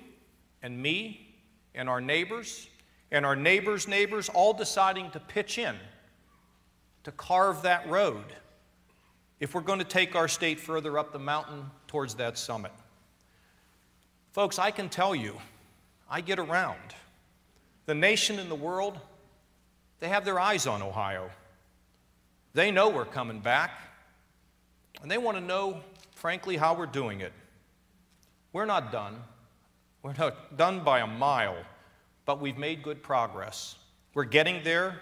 and me and our neighbors neighbors all deciding to pitch in to carve that road if we're going to take our state further up the mountain towards that summit. Folks, I can tell you, I get around. The nation and the world, they have their eyes on Ohio. They know we're coming back, and they want to know, frankly, how we're doing it. We're not done. We're not done by a mile, but we've made good progress. We're getting there.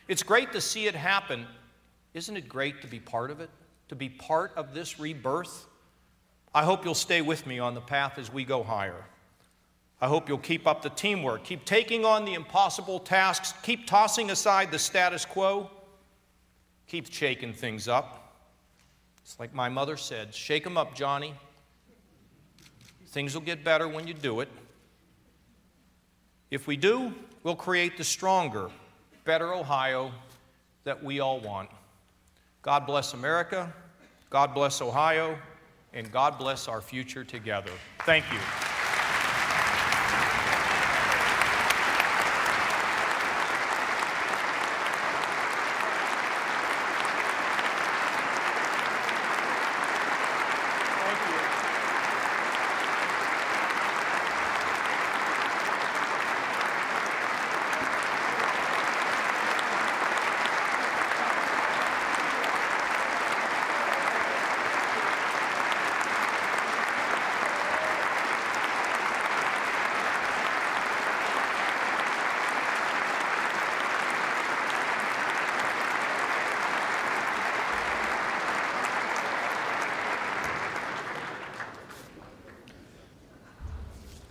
It's great to see it happen. Isn't it great to be part of it? To be part of this rebirth? I hope you'll stay with me on the path as we go higher. I hope you'll keep up the teamwork, keep taking on the impossible tasks, keep tossing aside the status quo, keep shaking things up. It's like my mother said, shake them up, Johnny. Things will get better when you do it. If we do, we'll create the stronger, better Ohio that we all want. God bless America, God bless Ohio, and God bless our future together. Thank you.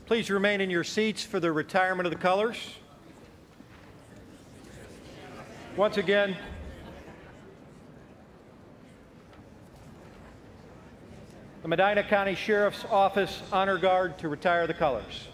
Please remain in your seats for the retirement of the colors. Once again, the Medina County Sheriff's Office Honor Guard to retire the colors.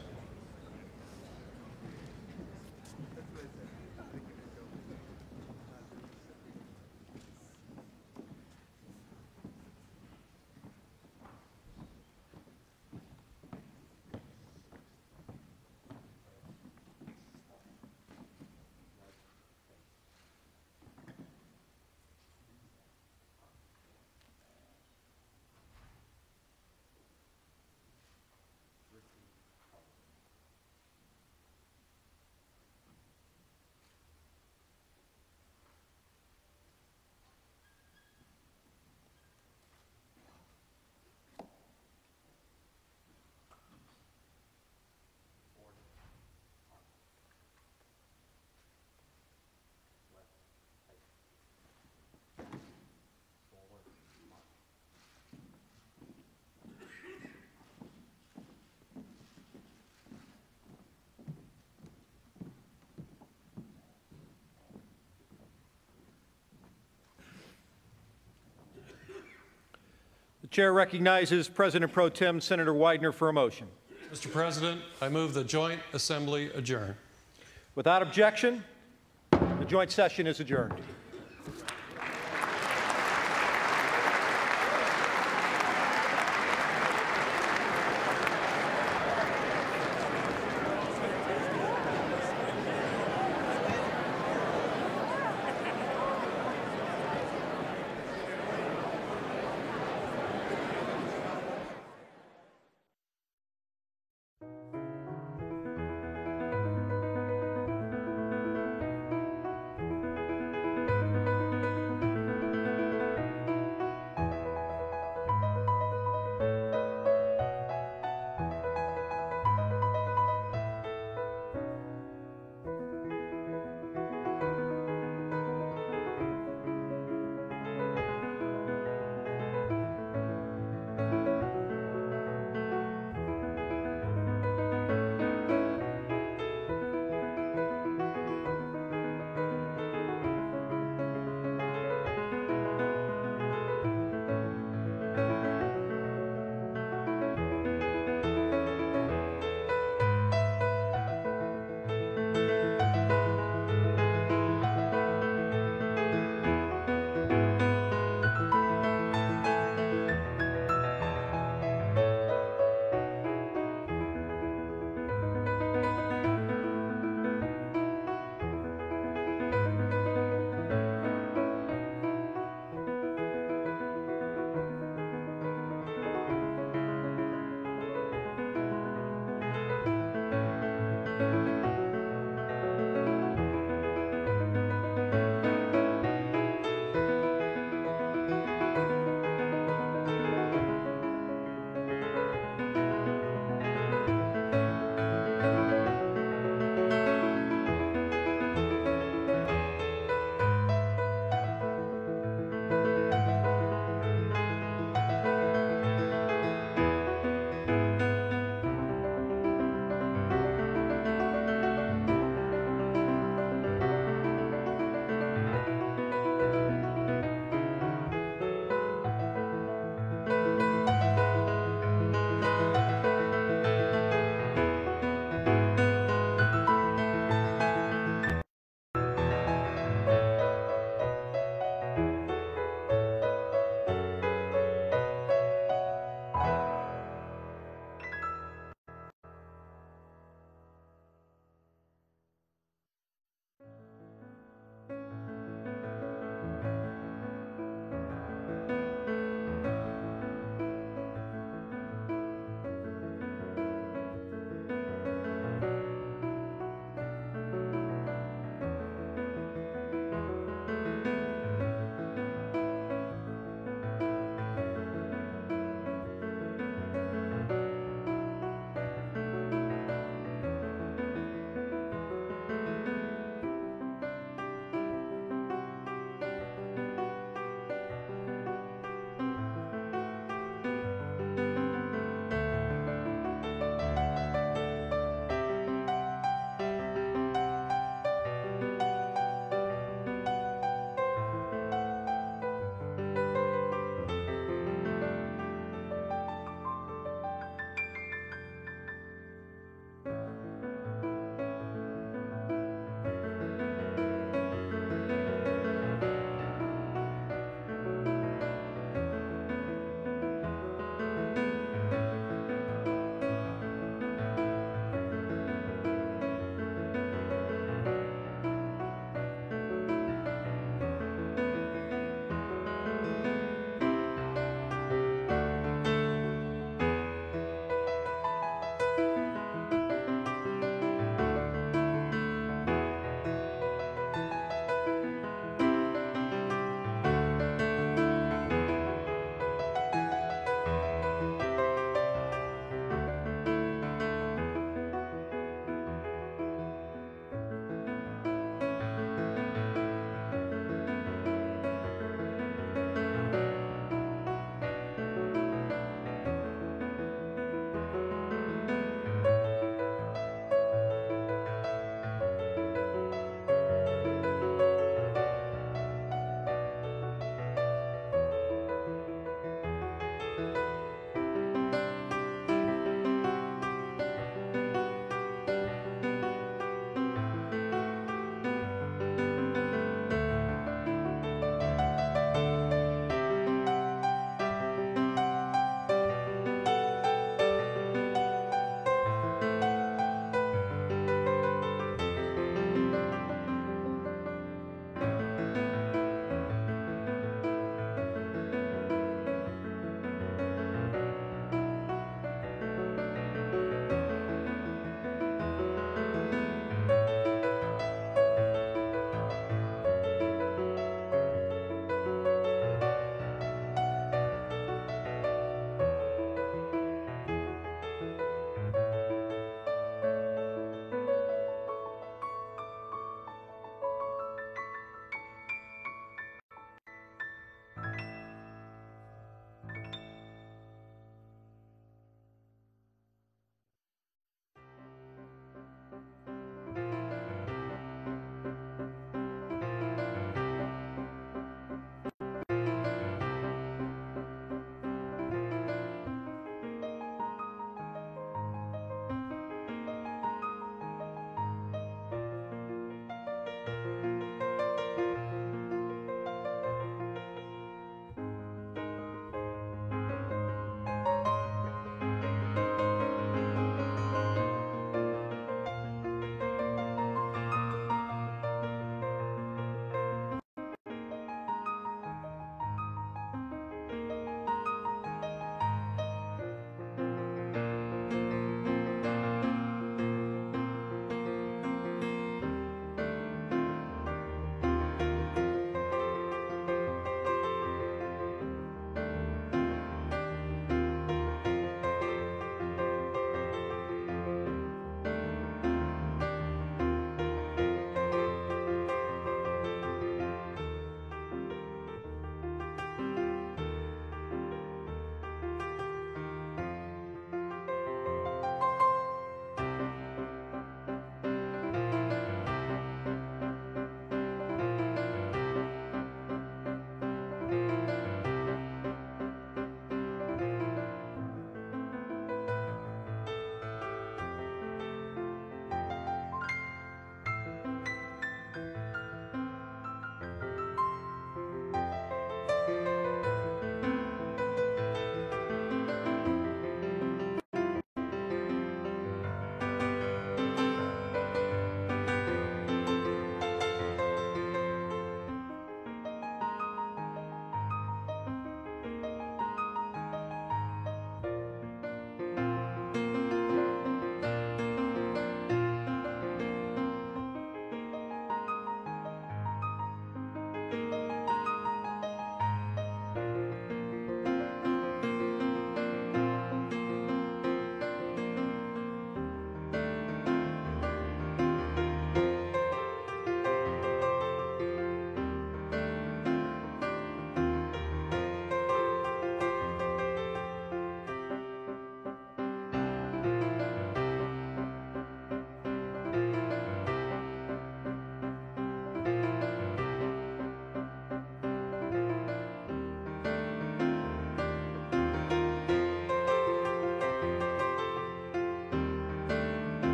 Chair recognizes President Pro Tem Senator Widener for a motion. Mr. President, I move the joint assembly adjourn. Without objection, the joint session is adjourned.